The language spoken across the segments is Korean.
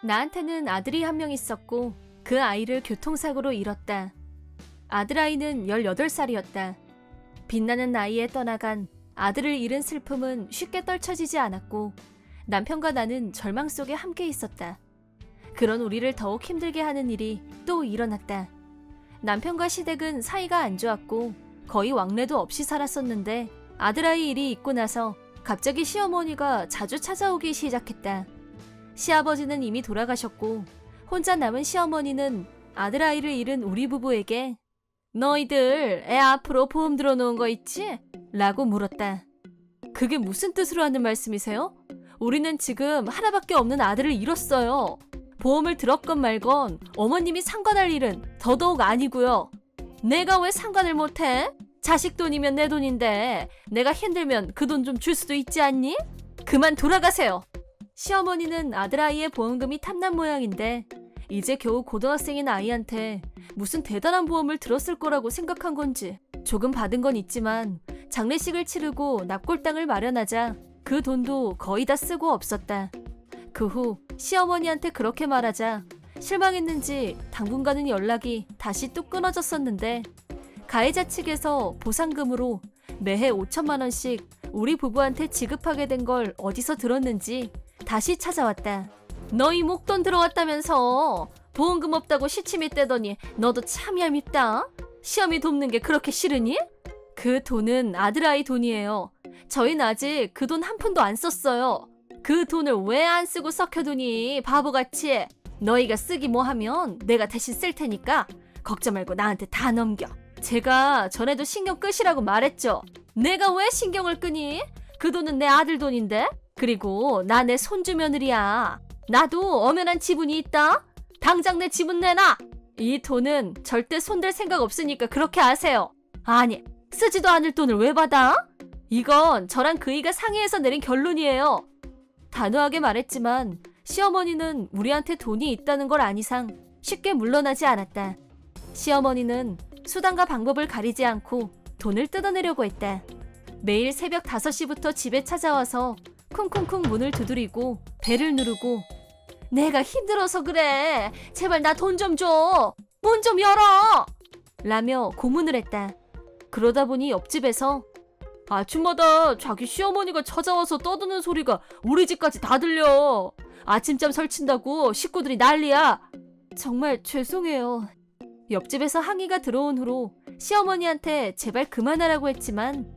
나한테는 아들이 한 명 있었고 그 아이를 교통사고로 잃었다. 아들아이는 18살이었다. 빛나는 나이에 떠나간 아들을 잃은 슬픔은 쉽게 떨쳐지지 않았고 남편과 나는 절망 속에 함께 있었다. 그런 우리를 더욱 힘들게 하는 일이 또 일어났다. 남편과 시댁은 사이가 안 좋았고 거의 왕래도 없이 살았었는데 아들아이 일이 있고 나서 갑자기 시어머니가 자주 찾아오기 시작했다. 시아버지는 이미 돌아가셨고 혼자 남은 시어머니는 아들아이를 잃은 우리 부부에게 너희들 애 앞으로 보험 들어놓은 거 있지? 라고 물었다. 그게 무슨 뜻으로 하는 말씀이세요? 우리는 지금 하나밖에 없는 아들을 잃었어요. 보험을 들었건 말건 어머님이 상관할 일은 더더욱 아니고요. 내가 왜 상관을 못해? 자식 돈이면 내 돈인데 내가 힘들면 그 돈 좀 줄 수도 있지 않니? 그만 돌아가세요. 시어머니는 아들아이의 보험금이 탐난 모양인데 이제 겨우 고등학생인 아이한테 무슨 대단한 보험을 들었을 거라고 생각한 건지 조금 받은 건 있지만 장례식을 치르고 납골당을 마련하자 그 돈도 거의 다 쓰고 없었다. 그 후 시어머니한테 그렇게 말하자 실망했는지 당분간은 연락이 다시 뚝 끊어졌었는데 가해자 측에서 보상금으로 매해 5천만 원씩 우리 부부한테 지급하게 된 걸 어디서 들었는지 다시 찾아왔다. 너희 목돈 들어왔다면서 보험금 없다고 시치미 떼더니 너도 참 얄밉다. 시어미 돕는 게 그렇게 싫으니? 그 돈은 아들아이 돈이에요. 저희는 아직 그 돈 한 푼도 안 썼어요. 그 돈을 왜 안 쓰고 썩혀두니 바보같이. 너희가 쓰기 뭐 하면 내가 대신 쓸 테니까 걱정 말고 나한테 다 넘겨. 제가 전에도 신경 끄시라고 말했죠. 내가 왜 신경을 끄니? 그 돈은 내 아들 돈인데? 그리고 나 내 손주 며느리야. 나도 엄연한 지분이 있다. 당장 내 지분 내놔. 이 돈은 절대 손댈 생각 없으니까 그렇게 아세요. 아니, 쓰지도 않을 돈을 왜 받아? 이건 저랑 그이가 상의해서 내린 결론이에요. 단호하게 말했지만 시어머니는 우리한테 돈이 있다는 걸 안 이상 쉽게 물러나지 않았다. 시어머니는 수단과 방법을 가리지 않고 돈을 뜯어내려고 했다. 매일 새벽 5시부터 집에 찾아와서 쿵쿵쿵 문을 두드리고 배를 누르고 내가 힘들어서 그래. 제발 나 돈 좀 줘. 문 좀 열어. 라며 고문을 했다. 그러다 보니 옆집에서 아침마다 자기 시어머니가 찾아와서 떠드는 소리가 우리 집까지 다 들려. 아침잠 설친다고 식구들이 난리야. 정말 죄송해요. 옆집에서 항의가 들어온 후로 시어머니한테 제발 그만하라고 했지만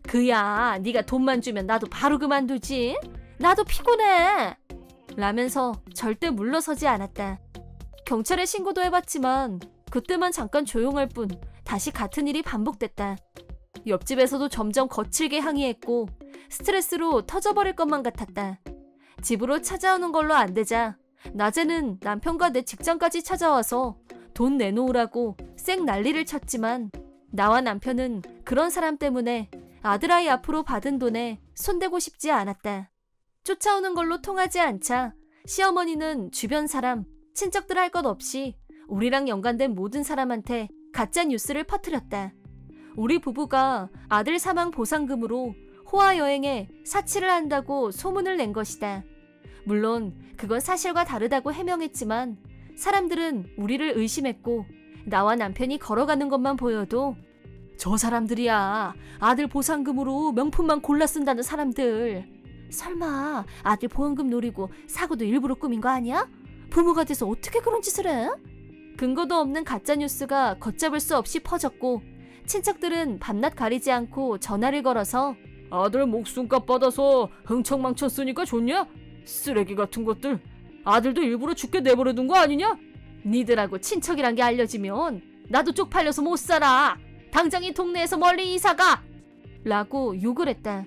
그야 네가 돈만 주면 나도 바로 그만두지. 나도 피곤해. 라면서 절대 물러서지 않았다. 경찰에 신고도 해봤지만 그때만 잠깐 조용할 뿐 다시 같은 일이 반복됐다. 옆집에서도 점점 거칠게 항의했고 스트레스로 터져버릴 것만 같았다. 집으로 찾아오는 걸로 안 되자 낮에는 남편과 내 직장까지 찾아와서 돈 내놓으라고 쌩 난리를 쳤지만 나와 남편은 그런 사람 때문에 아들아이 앞으로 받은 돈에 손대고 싶지 않았다. 쫓아오는 걸로 통하지 않자 시어머니는 주변 사람, 친척들 할 것 없이 우리랑 연관된 모든 사람한테 가짜 뉴스를 퍼뜨렸다. 우리 부부가 아들 사망 보상금으로 호화 여행에 사치를 한다고 소문을 낸 것이다. 물론 그건 사실과 다르다고 해명했지만 사람들은 우리를 의심했고 나와 남편이 걸어가는 것만 보여도 저 사람들이야. 아들 보상금으로 명품만 골라 쓴다는 사람들. 설마 아들 보험금 노리고 사고도 일부러 꾸민 거 아니야? 부모가 돼서 어떻게 그런 짓을 해? 근거도 없는 가짜뉴스가 걷잡을 수 없이 퍼졌고 친척들은 밤낮 가리지 않고 전화를 걸어서 아들 목숨값 받아서 흥청망청 쓰니까 좋냐? 쓰레기 같은 것들. 아들도 일부러 죽게 내버려둔 거 아니냐? 니들하고 친척이란 게 알려지면 나도 쪽팔려서 못 살아. 당장 이 동네에서 멀리 이사가! 라고 욕을 했다.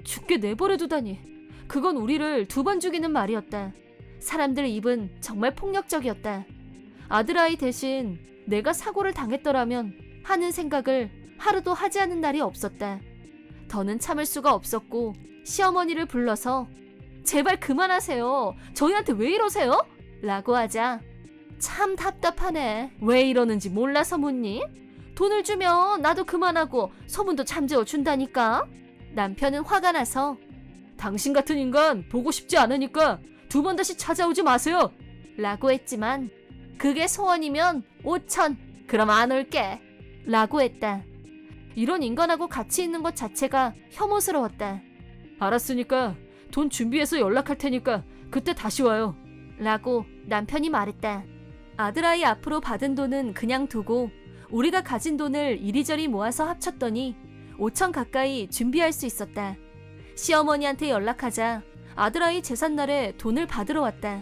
죽게 내버려두다니. 그건 우리를 2번 죽이는 말이었다. 사람들 입은 정말 폭력적이었다. 아들아이 대신 내가 사고를 당했더라면 하는 생각을 하루도 하지 않은 날이 없었다. 더는 참을 수가 없었고 시어머니를 불러서 제발 그만하세요. 저희한테 왜 이러세요? 라고 하자 참 답답하네. 왜 이러는지 몰라서 묻니? 돈을 주면 나도 그만하고 소문도 잠재워 준다니까. 남편은 화가 나서 당신 같은 인간 보고 싶지 않으니까 두 번 다시 찾아오지 마세요. 라고 했지만 그게 소원이면 5천. 그럼 안 올게. 라고 했다. 이런 인간하고 같이 있는 것 자체가 혐오스러웠다. 알았으니까 돈 준비해서 연락할 테니까 그때 다시 와요. 라고 남편이 말했다. 아들아이 앞으로 받은 돈은 그냥 두고 우리가 가진 돈을 이리저리 모아서 합쳤더니 5천 가까이 준비할 수 있었다. 시어머니한테 연락하자 아들아이 제삿날에 돈을 받으러 왔다.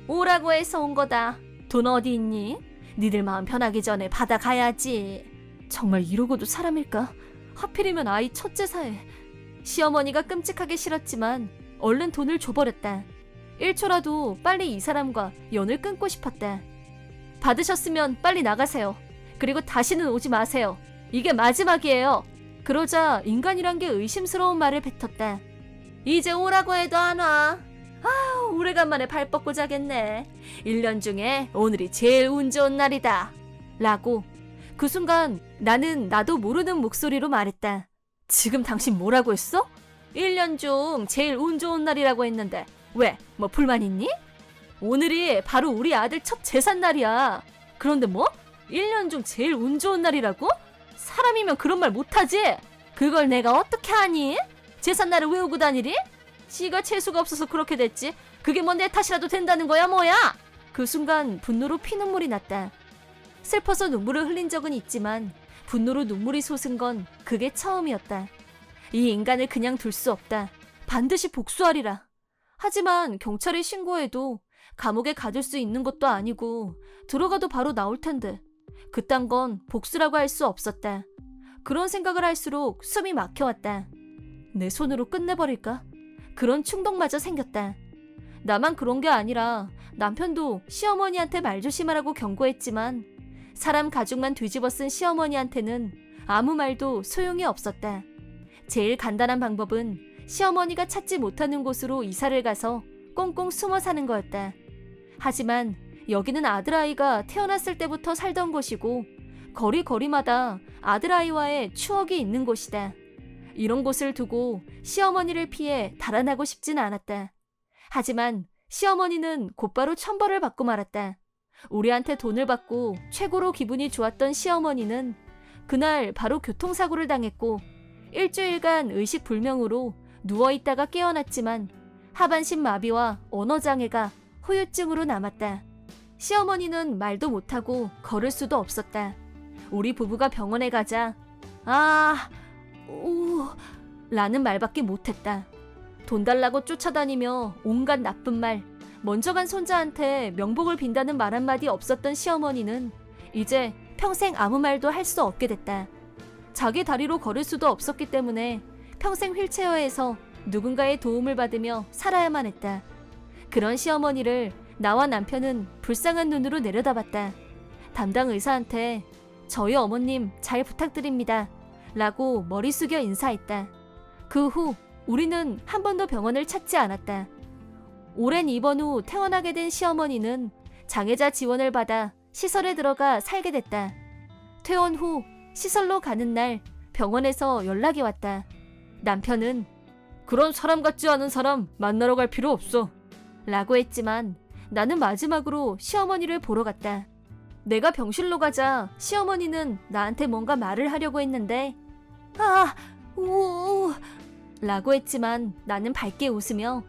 오라고 해서 온 거다. 돈 어디 있니? 니들 마음 편하기 전에 받아가야지. 정말 이러고도 사람일까? 하필이면 아이 첫 제사에. 시어머니가 끔찍하게 싫었지만 얼른 돈을 줘버렸다. 1초라도 빨리 이 사람과 연을 끊고 싶었다. 받으셨으면 빨리 나가세요. 그리고 다시는 오지 마세요. 이게 마지막이에요. 그러자 인간이란 게 의심스러운 말을 뱉었다. 이제 오라고 해도 안 와. 아, 오래간만에 발 뻗고 자겠네. 1년 중에 오늘이 제일 운 좋은 날이다. 라고 그 순간 나는 나도 모르는 목소리로 말했다. 지금 당신 뭐라고 했어? 1년 중 제일 운 좋은 날이라고 했는데 왜? 뭐 불만 있니? 오늘이 바로 우리 아들 첫 제삿날이야. 그런데 뭐? 1년 중 제일 운 좋은 날이라고? 사람이면 그런 말 못하지? 그걸 내가 어떻게 하니? 제삿날을 외우고 다니리? 지가 재수가 없어서 그렇게 됐지. 그게 뭐 내 탓이라도 된다는 거야 뭐야? 그 순간 분노로 피눈물이 났다. 슬퍼서 눈물을 흘린 적은 있지만 분노로 눈물이 솟은 건 그게 처음이었다. 이 인간을 그냥 둘 수 없다. 반드시 복수하리라. 하지만 경찰에 신고해도 감옥에 가둘 수 있는 것도 아니고 들어가도 바로 나올 텐데 그딴 건 복수라고 할 수 없었다. 그런 생각을 할수록 숨이 막혀왔다. 내 손으로 끝내버릴까? 그런 충동마저 생겼다. 나만 그런 게 아니라 남편도 시어머니한테 말 조심하라고 경고했지만 사람 가죽만 뒤집어 쓴 시어머니한테는 아무 말도 소용이 없었다. 제일 간단한 방법은 시어머니가 찾지 못하는 곳으로 이사를 가서 꽁꽁 숨어 사는 거였다. 하지만 여기는 아들아이가 태어났을 때부터 살던 곳이고 거리마다 아들아이와의 추억이 있는 곳이다. 이런 곳을 두고 시어머니를 피해 달아나고 싶진 않았다. 하지만 시어머니는 곧바로 천벌을 받고 말았다. 우리한테 돈을 받고 최고로 기분이 좋았던 시어머니는 그날 바로 교통사고를 당했고 일주일간 의식불명으로 누워있다가 깨어났지만 하반신 마비와 언어장애가 후유증으로 남았다. 시어머니는 말도 못하고 걸을 수도 없었다. 우리 부부가 병원에 가자 라는 말밖에 못했다. 돈 달라고 쫓아다니며 온갖 나쁜 말, 먼저 간 손자한테 명복을 빈다는 말 한마디 없었던 시어머니는 이제 평생 아무 말도 할 수 없게 됐다. 자기 다리로 걸을 수도 없었기 때문에 평생 휠체어에서 누군가의 도움을 받으며 살아야만 했다. 그런 시어머니를 나와 남편은 불쌍한 눈으로 내려다봤다. 담당 의사한테 저희 어머님 잘 부탁드립니다. 라고 머리 숙여 인사했다. 그 후 우리는 한 번도 병원을 찾지 않았다. 오랜 입원 후 퇴원하게 된 시어머니는 장애자 지원을 받아 시설에 들어가 살게 됐다. 퇴원 후 시설로 가는 날 병원에서 연락이 왔다. 남편은 그런 사람 같지 않은 사람 만나러 갈 필요 없어. 라고 했지만 나는 마지막으로 시어머니를 보러 갔다. 내가 병실로 가자 시어머니는 나한테 뭔가 말을 하려고 했는데 라고 했지만 나는 밝게 웃으며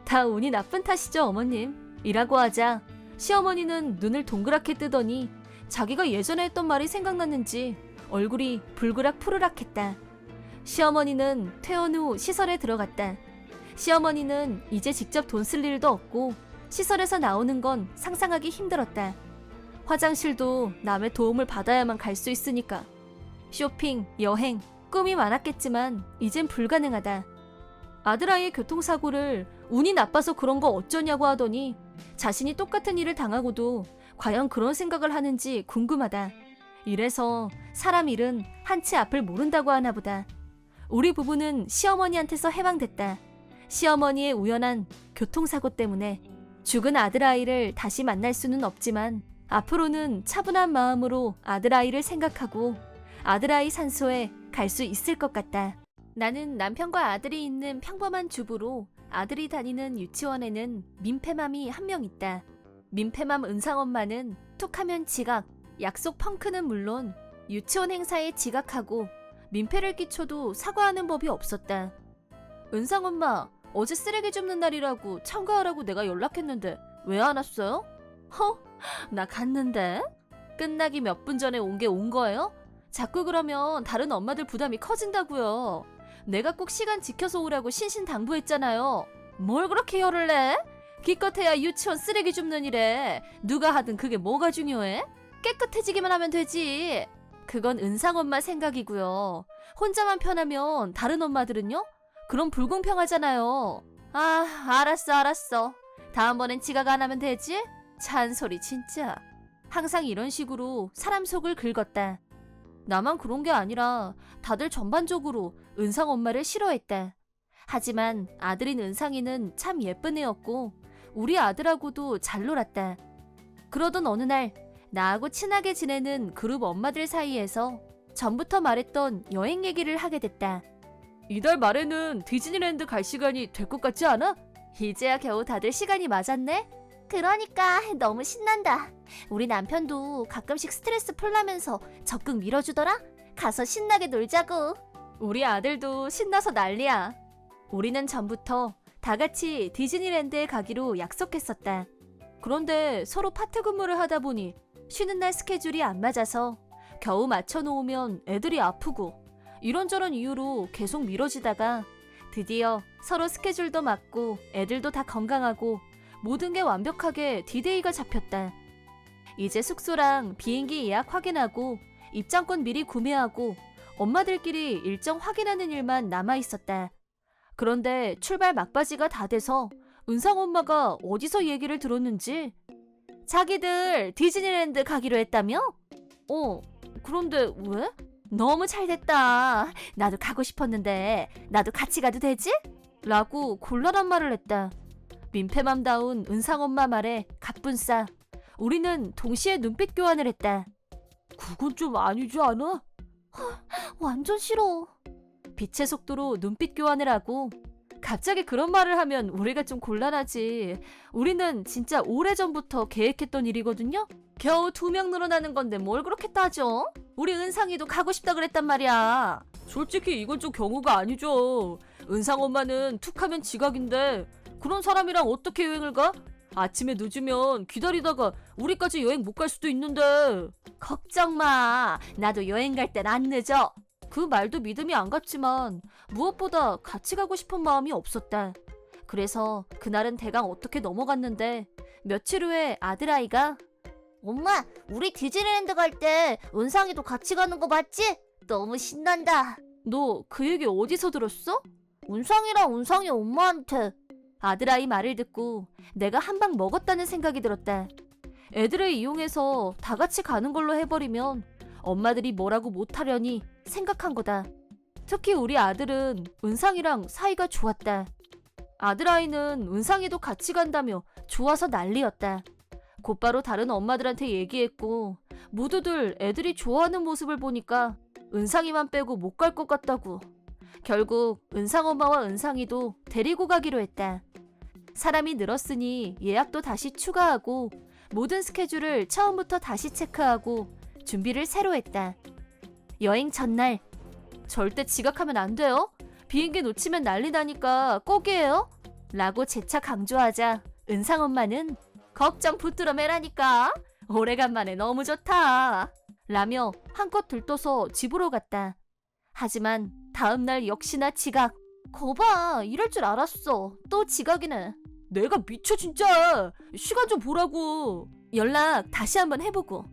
다 운이 나쁜 탓이죠 어머님 이라고 하자 시어머니는 눈을 동그랗게 뜨더니 자기가 예전에 했던 말이 생각났는지 얼굴이 불그락 푸르락 했다. 시어머니는 퇴원 후 시설에 들어갔다. 시어머니는 이제 직접 돈 쓸 일도 없고 시설에서 나오는 건 상상하기 힘들었다. 화장실도 남의 도움을 받아야만 갈 수 있으니까. 쇼핑, 여행, 꿈이 많았겠지만 이젠 불가능하다. 아들아이의 교통사고를 운이 나빠서 그런 거 어쩌냐고 하더니 자신이 똑같은 일을 당하고도 과연 그런 생각을 하는지 궁금하다. 이래서 사람 일은 한치 앞을 모른다고 하나 보다. 우리 부부는 시어머니한테서 해방됐다. 시어머니의 우연한 교통사고 때문에 죽은 아들아이를 다시 만날 수는 없지만 앞으로는 차분한 마음으로 아들아이를 생각하고 아들아이 산소에 갈 수 있을 것 같다. 나는 남편과 아들이 있는 평범한 주부로 아들이 다니는 유치원에는 민폐맘이 한 명 있다. 민폐맘 은상엄마는 툭하면 지각, 약속 펑크는 물론 유치원 행사에 지각하고 민폐를 끼쳐도 사과하는 법이 없었다. 은상엄마, 어제 쓰레기 줍는 날이라고 참가하라고 내가 연락했는데 왜 안 왔어요? 나 갔는데? 끝나기 몇 분 전에 온 게 온 거예요? 자꾸 그러면 다른 엄마들 부담이 커진다고요. 내가 꼭 시간 지켜서 오라고 신신당부했잖아요. 뭘 그렇게 열을 내? 기껏해야 유치원 쓰레기 줍는 일에 누가 하든 그게 뭐가 중요해? 깨끗해지기만 하면 되지. 그건 은상엄마 생각이고요. 혼자만 편하면 다른 엄마들은요? 그럼 불공평하잖아요. 알았어. 다음번엔 지각 안 하면 되지? 잔소리 진짜. 항상 이런 식으로 사람 속을 긁었다. 나만 그런 게 아니라 다들 전반적으로 은상 엄마를 싫어했다. 하지만 아들인 은상이는 참 예쁜 애였고 우리 아들하고도 잘 놀았다. 그러던 어느 날 나하고 친하게 지내는 그룹 엄마들 사이에서 전부터 말했던 여행 얘기를 하게 됐다. 이달 말에는 디즈니랜드 갈 시간이 될 것 같지 않아? 이제야 겨우 다들 시간이 맞았네? 그러니까 너무 신난다. 우리 남편도 가끔씩 스트레스 풀라면서 적극 밀어주더라? 가서 신나게 놀자고. 우리 아들도 신나서 난리야. 우리는 전부터 다 같이 디즈니랜드에 가기로 약속했었다. 그런데 서로 파트 근무를 하다 보니 쉬는 날 스케줄이 안 맞아서 겨우 맞춰놓으면 애들이 아프고 이런저런 이유로 계속 미뤄지다가 드디어 서로 스케줄도 맞고 애들도 다 건강하고 모든 게 완벽하게 디데이가 잡혔다. 이제 숙소랑 비행기 예약 확인하고 입장권 미리 구매하고 엄마들끼리 일정 확인하는 일만 남아있었다. 그런데 출발 막바지가 다 돼서 은상 엄마가 어디서 얘기를 들었는지 자기들 디즈니랜드 가기로 했다며? 그런데 왜? 너무 잘 됐다. 나도 가고 싶었는데 나도 같이 가도 되지? 라고 곤란한 말을 했다. 민폐맘다운 은상엄마 말에 갑분싸 우리는 동시에 눈빛 교환을 했다. 그건 좀 아니지 않아? 완전 싫어. 빛의 속도로 눈빛 교환을 하고 갑자기 그런 말을 하면 우리가 좀 곤란하지. 우리는 진짜 오래전부터 계획했던 일이거든요. 겨우 2명 늘어나는 건데 뭘 그렇게 따져? 우리 은상이도 가고 싶다 그랬단 말이야. 솔직히 이건 좀 경우가 아니죠. 은상 엄마는 툭하면 지각인데 그런 사람이랑 어떻게 여행을 가? 아침에 늦으면 기다리다가 우리까지 여행 못 갈 수도 있는데. 걱정 마. 나도 여행 갈 땐 안 늦어. 그 말도 믿음이 안 갔지만 무엇보다 같이 가고 싶은 마음이 없었다. 그래서 그날은 대강 어떻게 넘어갔는데 며칠 후에 아들아이가 엄마, 우리 디즈니랜드 갈 때 은상이도 같이 가는 거 맞지? 너무 신난다. 너 그 얘기 어디서 들었어? 은상이랑 은상이 엄마한테. 아들아이 말을 듣고 내가 한 방 먹었다는 생각이 들었다. 애들을 이용해서 다 같이 가는 걸로 해버리면 엄마들이 뭐라고 못하려니 생각한 거다. 특히 우리 아들은 은상이랑 사이가 좋았다. 아들아이는 은상이도 같이 간다며 좋아서 난리였다. 곧바로 다른 엄마들한테 얘기했고 모두들 애들이 좋아하는 모습을 보니까 은상이만 빼고 못 갈 것 같다고. 결국 은상엄마와 은상이도 데리고 가기로 했다. 사람이 늘었으니 예약도 다시 추가하고 모든 스케줄을 처음부터 다시 체크하고 준비를 새로 했다. 여행 전날 절대 지각하면 안 돼요. 비행기 놓치면 난리 나니까 꼭이에요. 라고 재차 강조하자 은상엄마는 걱정 붙들어 매라니까. 오래간만에 너무 좋다. 라며 한껏 들떠서 집으로 갔다. 하지만 다음날 역시나 지각. 거봐, 이럴 줄 알았어. 또 지각이네. 내가 미쳐 진짜. 시간 좀 보라고. 연락 다시 한번 해보고.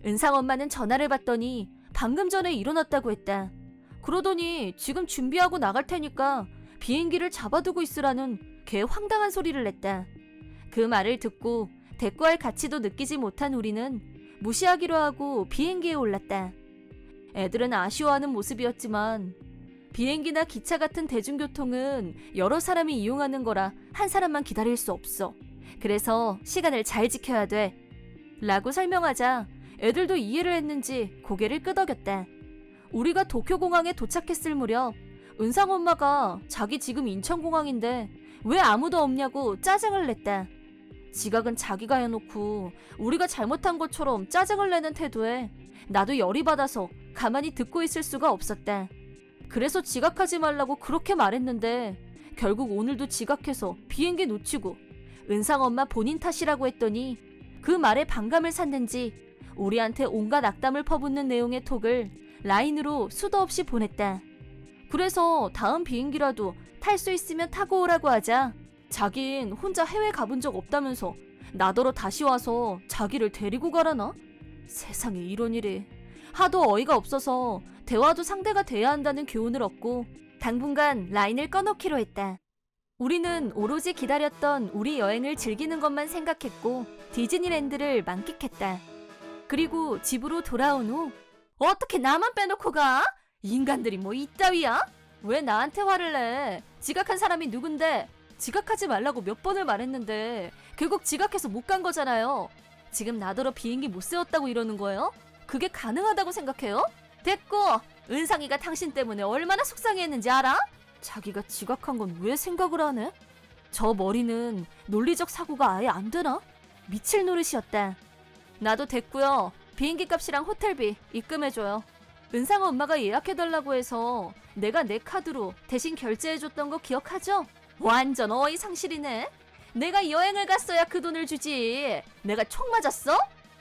은상엄마는 전화를 받더니 방금 전에 일어났다고 했다. 그러더니 지금 준비하고 나갈 테니까 비행기를 잡아두고 있으라는 개 황당한 소리를 냈다. 그 말을 듣고 대꾸할 가치도 느끼지 못한 우리는 무시하기로 하고 비행기에 올랐다. 애들은 아쉬워하는 모습이었지만 비행기나 기차 같은 대중교통은 여러 사람이 이용하는 거라 한 사람만 기다릴 수 없어. 그래서 시간을 잘 지켜야 돼. 라고 설명하자 애들도 이해를 했는지 고개를 끄덕였다. 우리가 도쿄공항에 도착했을 무렵 은상 엄마가 자기 지금 인천공항인데 왜 아무도 없냐고 짜증을 냈다. 지각은 자기가 해놓고 우리가 잘못한 것처럼 짜증을 내는 태도에 나도 열이 받아서 가만히 듣고 있을 수가 없었다. 그래서 지각하지 말라고 그렇게 말했는데 결국 오늘도 지각해서 비행기 놓치고 은상 엄마 본인 탓이라고 했더니 그 말에 반감을 샀는지 우리한테 온갖 악담을 퍼붓는 내용의 톡을 라인으로 수도 없이 보냈다. 그래서 다음 비행기라도 탈 수 있으면 타고 오라고 하자 자긴 혼자 해외 가본 적 없다면서 나더러 다시 와서 자기를 데리고 가라나? 세상에 이런 일이. 하도 어이가 없어서 대화도 상대가 돼야 한다는 교훈을 얻고 당분간 라인을 꺼놓기로 했다. 우리는 오로지 기다렸던 우리 여행을 즐기는 것만 생각했고 디즈니랜드를 만끽했다. 그리고 집으로 돌아온 후 어떻게 나만 빼놓고 가? 인간들이 뭐 이따위야? 왜 나한테 화를 내? 지각한 사람이 누군데? 지각하지 말라고 몇 번을 말했는데 결국 지각해서 못 간 거잖아요. 지금 나더러 비행기 못 세웠다고 이러는 거예요? 그게 가능하다고 생각해요? 됐고! 은상이가 당신 때문에 얼마나 속상해했는지 알아? 자기가 지각한 건 왜 생각을 안 해? 저 머리는 논리적 사고가 아예 안 되나? 미칠 노릇이었다. 나도 됐고요. 비행기 값이랑 호텔비 입금해줘요. 은상 엄마가 예약해달라고 해서 내가 내 카드로 대신 결제해줬던 거 기억하죠? 완전 어이상실이네. 내가 여행을 갔어야 그 돈을 주지. 내가 총 맞았어?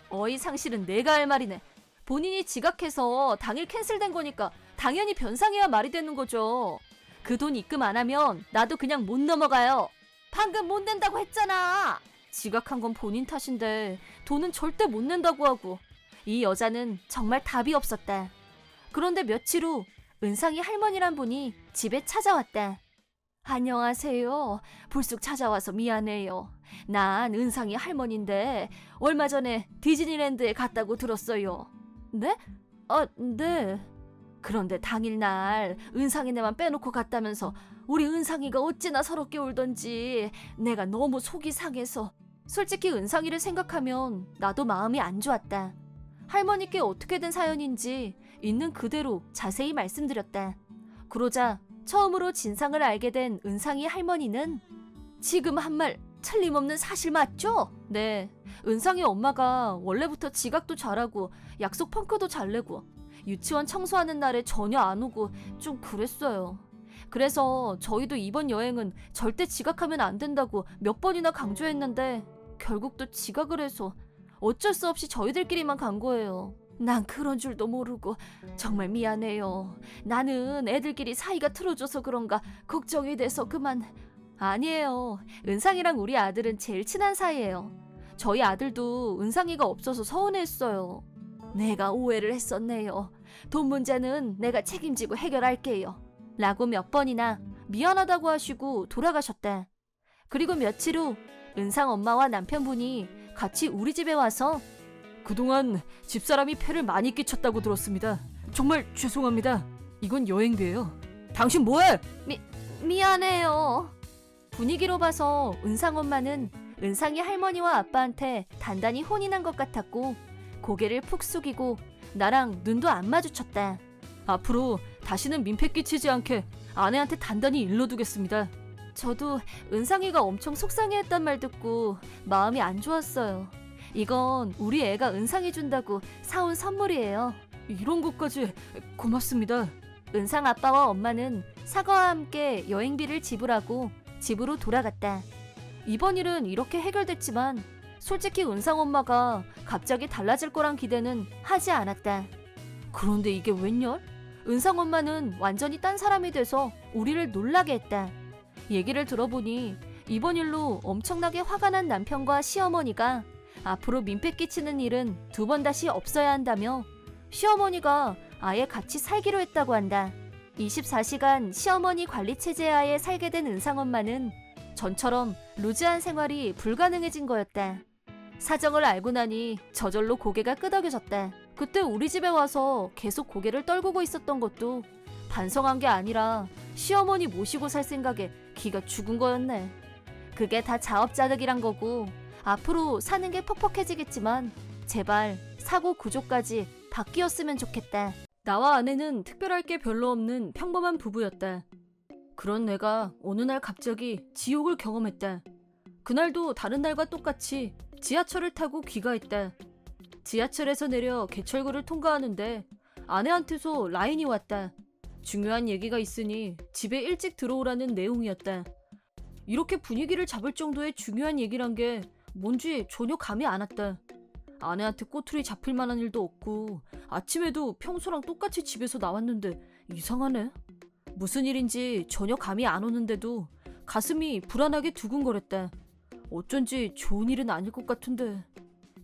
어이상실은 내가 할 말이네. 본인이 지각해서 당일 캔슬된 거니까 당연히 변상해야 말이 되는 거죠. 그 돈 입금 안 하면 나도 그냥 못 넘어가요. 방금 못 낸다고 했잖아. 지각한 건 본인 탓인데 돈은 절대 못 낸다고 하고. 이 여자는 정말 답이 없었다. 그런데 며칠 후 은상이 할머니란 분이 집에 찾아왔다. 안녕하세요. 불쑥 찾아와서 미안해요. 난 은상이 할머니인데 얼마 전에 디즈니랜드에 갔다고 들었어요. 네? 네. 그런데 당일날 은상이네만 빼놓고 갔다면서 우리 은상이가 어찌나 서럽게 울던지 내가 너무 속이 상해서. 솔직히 은상이를 생각하면 나도 마음이 안 좋았다. 할머니께 어떻게 된 사연인지 있는 그대로 자세히 말씀드렸다. 그러자 처음으로 진상을 알게 된 은상이 할머니는 지금 한 말 틀림없는 사실 맞죠? 네, 은상이 엄마가 원래부터 지각도 잘하고 약속 펑크도 잘 내고 유치원 청소하는 날에 전혀 안 오고 좀 그랬어요. 그래서 저희도 이번 여행은 절대 지각하면 안 된다고 몇 번이나 강조했는데 결국 또 지각을 해서 어쩔 수 없이 저희들끼리만 간 거예요. 난 그런 줄도 모르고 정말 미안해요. 나는 애들끼리 사이가 틀어져서 그런가 걱정이 돼서 그만. 아니에요. 은상이랑 우리 아들은 제일 친한 사이예요. 저희 아들도 은상이가 없어서 서운했어요. 내가 오해를 했었네요. 돈 문제는 내가 책임지고 해결할게요. 라고 몇 번이나 미안하다고 하시고 돌아가셨다. 그리고 며칠 후 은상 엄마와 남편분이 같이 우리 집에 와서 그동안 집사람이 폐를 많이 끼쳤다고 들었습니다. 정말 죄송합니다. 이건 여행비예요. 당신 뭐해? 미안해요. 분위기로 봐서 은상 엄마는 은상이 할머니와 아빠한테 단단히 혼이 난 것 같았고 고개를 푹 숙이고 나랑 눈도 안 마주쳤다. 앞으로 다시는 민폐 끼치지 않게 아내한테 단단히 일러두겠습니다. 저도 은상이가 엄청 속상해했단 말 듣고 마음이 안 좋았어요. 이건 우리 애가 은상이 준다고 사온 선물이에요. 이런 것까지 고맙습니다. 은상 아빠와 엄마는 사과와 함께 여행비를 지불하고 집으로 돌아갔다. 이번 일은 이렇게 해결됐지만 솔직히 은상 엄마가 갑자기 달라질 거란 기대는 하지 않았다. 그런데 이게 웬열? 은상 엄마는 완전히 딴 사람이 돼서 우리를 놀라게 했다. 얘기를 들어보니 이번 일로 엄청나게 화가 난 남편과 시어머니가 앞으로 민폐 끼치는 일은 2번 다시 없어야 한다며 시어머니가 아예 같이 살기로 했다고 한다. 24시간 시어머니 관리 체제 하에 살게 된 은상 엄마는 전처럼 루즈한 생활이 불가능해진 거였다. 사정을 알고 나니 저절로 고개가 끄덕여졌다. 그때 우리 집에 와서 계속 고개를 떨구고 있었던 것도 반성한 게 아니라 시어머니 모시고 살 생각에 기가 죽은 거였네. 그게 다 자업자득이란 거고 앞으로 사는 게 퍽퍽해지겠지만 제발 사고 구조까지 바뀌었으면 좋겠다. 나와 아내는 특별할 게 별로 없는 평범한 부부였다. 그런 내가 어느 날 갑자기 지옥을 경험했다. 그날도 다른 날과 똑같이 지하철을 타고 귀가했다. 지하철에서 내려 개철구를 통과하는데 아내한테서 라인이 왔다. 중요한 얘기가 있으니 집에 일찍 들어오라는 내용이었다. 이렇게 분위기를 잡을 정도의 중요한 얘기란 게 뭔지 전혀 감이 안 왔다. 아내한테 꼬투리 잡힐 만한 일도 없고 아침에도 평소랑 똑같이 집에서 나왔는데 이상하네. 무슨 일인지 전혀 감이 안 오는데도 가슴이 불안하게 두근거렸다. 어쩐지 좋은 일은 아닐 것 같은데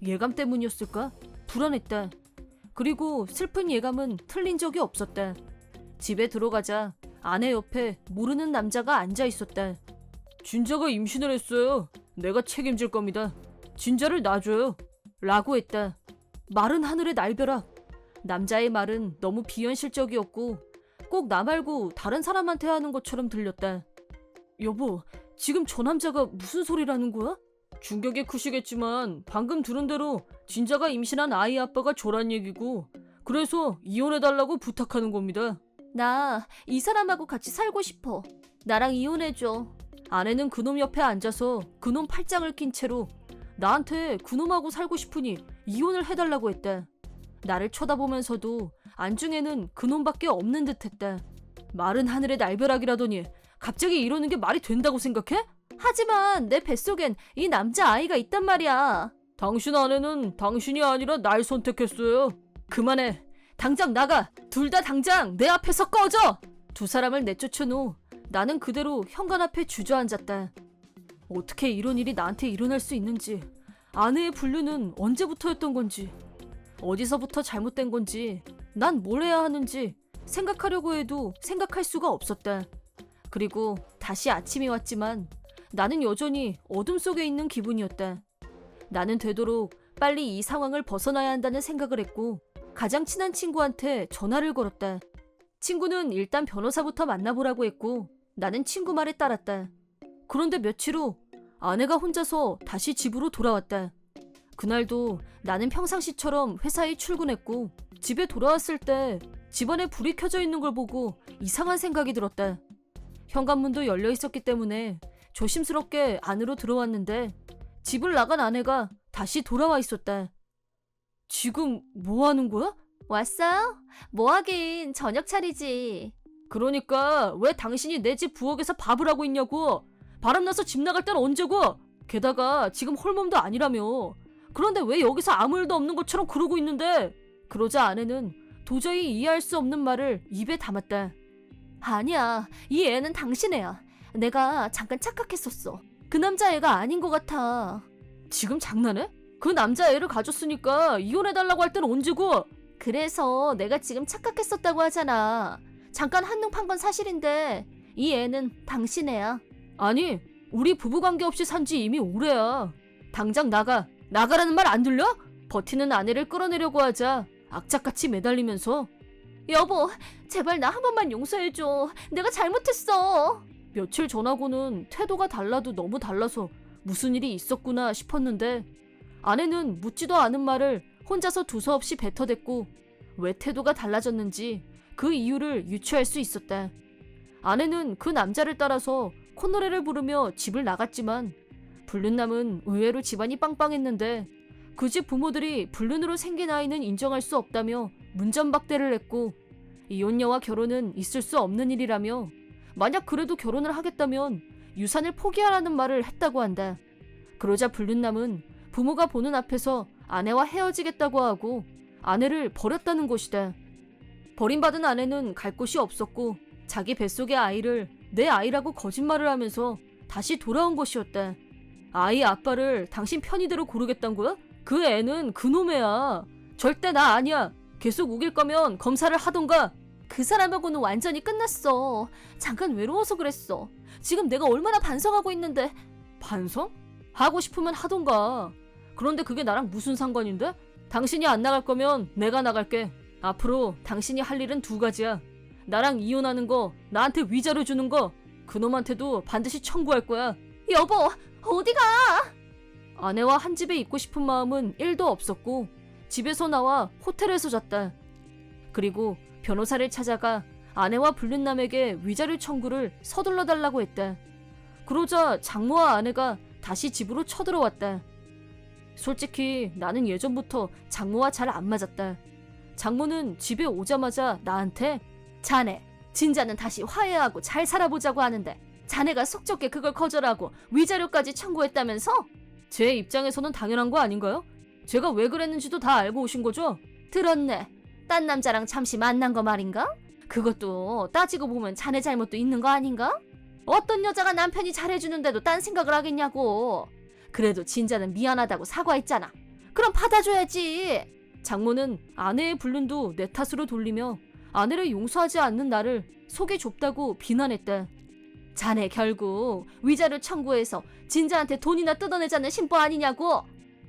예감 때문이었을까? 불안했다. 그리고 슬픈 예감은 틀린 적이 없었다. 집에 들어가자 아내 옆에 모르는 남자가 앉아 있었다. 진자가 임신을 했어요. 내가 책임질 겁니다. 진자를 놔줘요. 라고 했다. 말은 하늘의 날벼락. 남자의 말은 너무 비현실적이었고 꼭 나 말고 다른 사람한테 하는 것처럼 들렸다. 여보, 지금 저 남자가 무슨 소리라는 거야? 충격이 크시겠지만 방금 들은 대로 진자가 임신한 아이 아빠가 저란 얘기고 그래서 이혼해달라고 부탁하는 겁니다. 나 이 사람하고 같이 살고 싶어. 나랑 이혼해줘. 아내는 그놈 옆에 앉아서 그놈 팔짱을 낀 채로 나한테 그놈하고 살고 싶으니 이혼을 해달라고 했다. 나를 쳐다보면서도 안중에는 그놈밖에 없는 듯했다. 말은 하늘의 날벼락이라더니 갑자기 이러는 게 말이 된다고 생각해? 하지만 내 뱃속엔 이 남자아이가 있단 말이야. 당신 아내는 당신이 아니라 날 선택했어요. 그만해. 당장 나가. 둘 다 당장 내 앞에서 꺼져. 두 사람을 내쫓은 후 나는 그대로 현관 앞에 주저앉았다. 어떻게 이런 일이 나한테 일어날 수 있는지, 아내의 분류는 언제부터였던 건지, 어디서부터 잘못된 건지, 난 뭘 해야 하는지 생각하려고 해도 생각할 수가 없었다. 그리고 다시 아침이 왔지만 나는 여전히 어둠 속에 있는 기분이었다. 나는 되도록 빨리 이 상황을 벗어나야 한다는 생각을 했고 가장 친한 친구한테 전화를 걸었다. 친구는 일단 변호사부터 만나보라고 했고 나는 친구 말에 따랐다. 그런데 며칠 후 아내가 혼자서 다시 집으로 돌아왔다. 그날도 나는 평상시처럼 회사에 출근했고 집에 돌아왔을 때 집안에 불이 켜져 있는 걸 보고 이상한 생각이 들었다. 현관문도 열려 있었기 때문에 조심스럽게 안으로 들어왔는데 집을 나간 아내가 다시 돌아와 있었다. 지금 뭐 하는 거야? 왔어요? 뭐 하긴 저녁 차리지. 그러니까 왜 당신이 내 집 부엌에서 밥을 하고 있냐고. 바람나서 집 나갈 땐 언제고. 게다가 지금 홀몸도 아니라며. 그런데 왜 여기서 아무 일도 없는 것처럼 그러고 있는데. 그러자 아내는 도저히 이해할 수 없는 말을 입에 담았다. 아니야, 이 애는 당신 애야. 내가 잠깐 착각했었어. 그 남자애가 아닌 것 같아. 지금 장난해? 그 남자애를 가졌으니까 이혼해달라고 할 땐 언제고? 그래서 내가 지금 착각했었다고 하잖아. 잠깐 한눈 판 건 사실인데 이 애는 당신 애야. 아니, 우리 부부관계 없이 산 지 이미 오래야. 당장 나가. 나가라는 말 안 들려? 버티는 아내를 끌어내려고 하자 악착같이 매달리면서 여보, 제발 나 한 번만 용서해줘. 내가 잘못했어. 며칠 전하고는 태도가 달라도 너무 달라서 무슨 일이 있었구나 싶었는데 아내는 묻지도 않은 말을 혼자서 두서없이 뱉어댔고 왜 태도가 달라졌는지 그 이유를 유추할 수 있었다. 아내는 그 남자를 따라서 콧노래를 부르며 집을 나갔지만 불륜남은 의외로 집안이 빵빵했는데 그 집 부모들이 불륜으로 생긴 아이는 인정할 수 없다며 문전박대를 했고 이혼녀와 결혼은 있을 수 없는 일이라며 만약 그래도 결혼을 하겠다면 유산을 포기하라는 말을 했다고 한다. 그러자 불륜남은 부모가 보는 앞에서 아내와 헤어지겠다고 하고 아내를 버렸다는 것이다. 버림받은 아내는 갈 곳이 없었고 자기 뱃속의 아이를 내 아이라고 거짓말을 하면서 다시 돌아온 것이었다. 아이 아빠를 당신 편의대로 고르겠단 거야? 그 애는 그놈 애야. 절대 나 아니야. 계속 우길 거면 검사를 하던가. 그 사람하고는 완전히 끝났어. 잠깐 외로워서 그랬어. 지금 내가 얼마나 반성하고 있는데. 반성? 하고 싶으면 하던가. 그런데 그게 나랑 무슨 상관인데? 당신이 안 나갈 거면 내가 나갈게. 앞으로 당신이 할 일은 두 가지야. 나랑 이혼하는 거, 나한테 위자료 주는 거, 그놈한테도 반드시 청구할 거야. 여보, 어디가? 아내와 한 집에 있고 싶은 마음은 1도 없었고 집에서 나와 호텔에서 잤다. 그리고 변호사를 찾아가 아내와 불륜남에게 위자료 청구를 서둘러 달라고 했다. 그러자 장모와 아내가 다시 집으로 쳐들어왔다. 솔직히 나는 예전부터 장모와 잘 안 맞았다. 장모는 집에 오자마자 나한테 자네, 진자는 다시 화해하고 잘 살아보자고 하는데 자네가 속 좁게 그걸 거절하고 위자료까지 청구했다면서? 제 입장에서는 당연한 거 아닌가요? 제가 왜 그랬는지도 다 알고 오신 거죠? 들었네. 딴 남자랑 잠시 만난 거 말인가? 그것도 따지고 보면 자네 잘못도 있는 거 아닌가? 어떤 여자가 남편이 잘해주는데도 딴 생각을 하겠냐고. 그래도 진자는 미안하다고 사과했잖아. 그럼 받아줘야지. 장모는 아내의 불륜도 내 탓으로 돌리며 아내를 용서하지 않는 나를 속이 좁다고 비난했다. 자네 결국 위자료 청구해서 진자한테 돈이나 뜯어내자는 심보 아니냐고.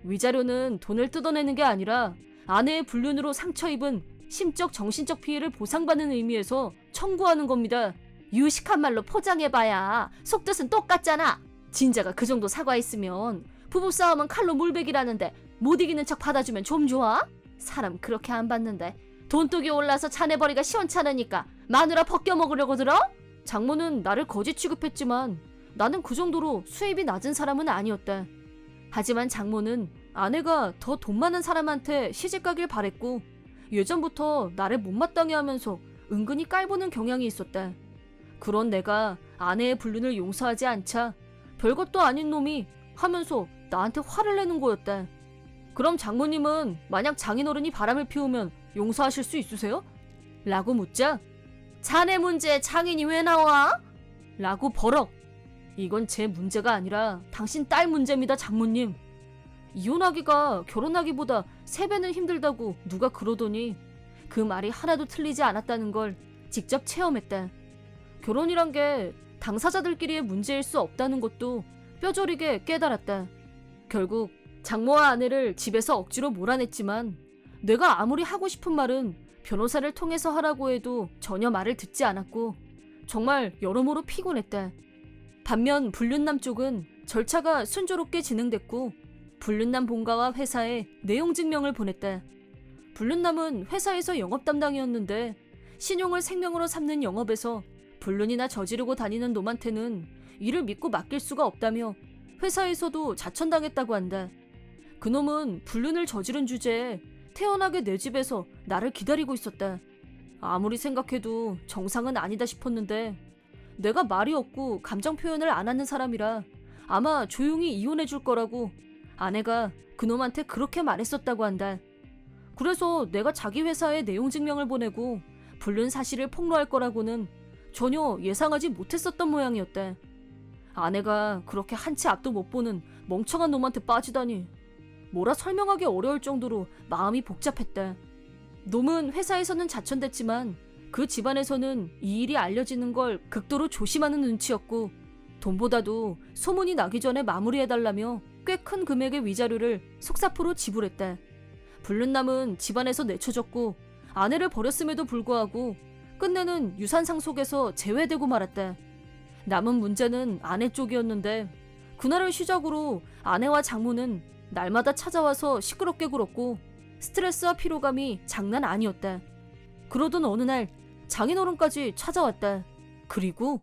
위자료는 돈을 뜯어내는 게 아니라 아내의 불륜으로 상처 입은 심적 정신적 피해를 보상받는 의미에서 청구하는 겁니다. 유식한 말로 포장해봐야 속뜻은 똑같잖아. 진자가 그 정도 사과했으면 부부싸움은 칼로 물베기라는데 못 이기는 척 받아주면 좀 좋아? 사람 그렇게 안 받는데 돈독이 올라서 자네버리가 시원찮으니까 마누라 벗겨먹으려고 들어? 장모는 나를 거지 취급했지만 나는 그 정도로 수입이 낮은 사람은 아니었다. 하지만 장모는 아내가 더 돈 많은 사람한테 시집가길 바랬고 예전부터 나를 못마땅해 하면서 은근히 깔보는 경향이 있었다. 그런 내가 아내의 불륜을 용서하지 않자 별것도 아닌 놈이 하면서 나한테 화를 내는 거였다. 그럼 장모님은 만약 장인어른이 바람을 피우면 용서하실 수 있으세요? 라고 묻자 자네 문제에 장인이 왜 나와? 라고 버럭. 이건 제 문제가 아니라 당신 딸 문제입니다, 장모님. 이혼하기가 결혼하기보다 3배는 힘들다고 누가 그러더니 그 말이 하나도 틀리지 않았다는 걸 직접 체험했다. 결혼이란 게 당사자들끼리의 문제일 수 없다는 것도 뼈저리게 깨달았다. 결국 장모와 아내를 집에서 억지로 몰아냈지만 내가 아무리 하고 싶은 말은 변호사를 통해서 하라고 해도 전혀 말을 듣지 않았고 정말 여러모로 피곤했다. 반면 불륜남 쪽은 절차가 순조롭게 진행됐고 불륜남 본가와 회사에 내용 증명을 보냈다. 불륜남은 회사에서 영업 담당이었는데 신용을 생명으로 삼는 영업에서 불륜이나 저지르고 다니는 놈한테는 일을 믿고 맡길 수가 없다며 회사에서도 자천당했다고 한다. 그놈은 불륜을 저지른 주제에 태어나게 내 집에서 나를 기다리고 있었다. 아무리 생각해도 정상은 아니다 싶었는데 내가 말이 없고 감정 표현을 안 하는 사람이라 아마 조용히 이혼해 줄 거라고 아내가 그놈한테 그렇게 말했었다고 한다. 그래서 내가 자기 회사에 내용 증명을 보내고 불륜 사실을 폭로할 거라고는 전혀 예상하지 못했었던 모양이었다. 아내가 그렇게 한치 앞도 못 보는 멍청한 놈한테 빠지다니 뭐라 설명하기 어려울 정도로 마음이 복잡했다. 놈은 회사에서는 자천됐지만 그 집안에서는 이 일이 알려지는 걸 극도로 조심하는 눈치였고 돈보다도 소문이 나기 전에 마무리해달라며 꽤 큰 금액의 위자료를 속사포로 지불했다. 불륜남은 집안에서 내쳐졌고 아내를 버렸음에도 불구하고 끝내는 유산 상속에서 제외되고 말았다. 남은 문제는 아내 쪽이었는데 그날을 시작으로 아내와 장모는 날마다 찾아와서 시끄럽게 굴었고 스트레스와 피로감이 장난 아니었다. 그러던 어느 날 장인어른까지 찾아왔다. 그리고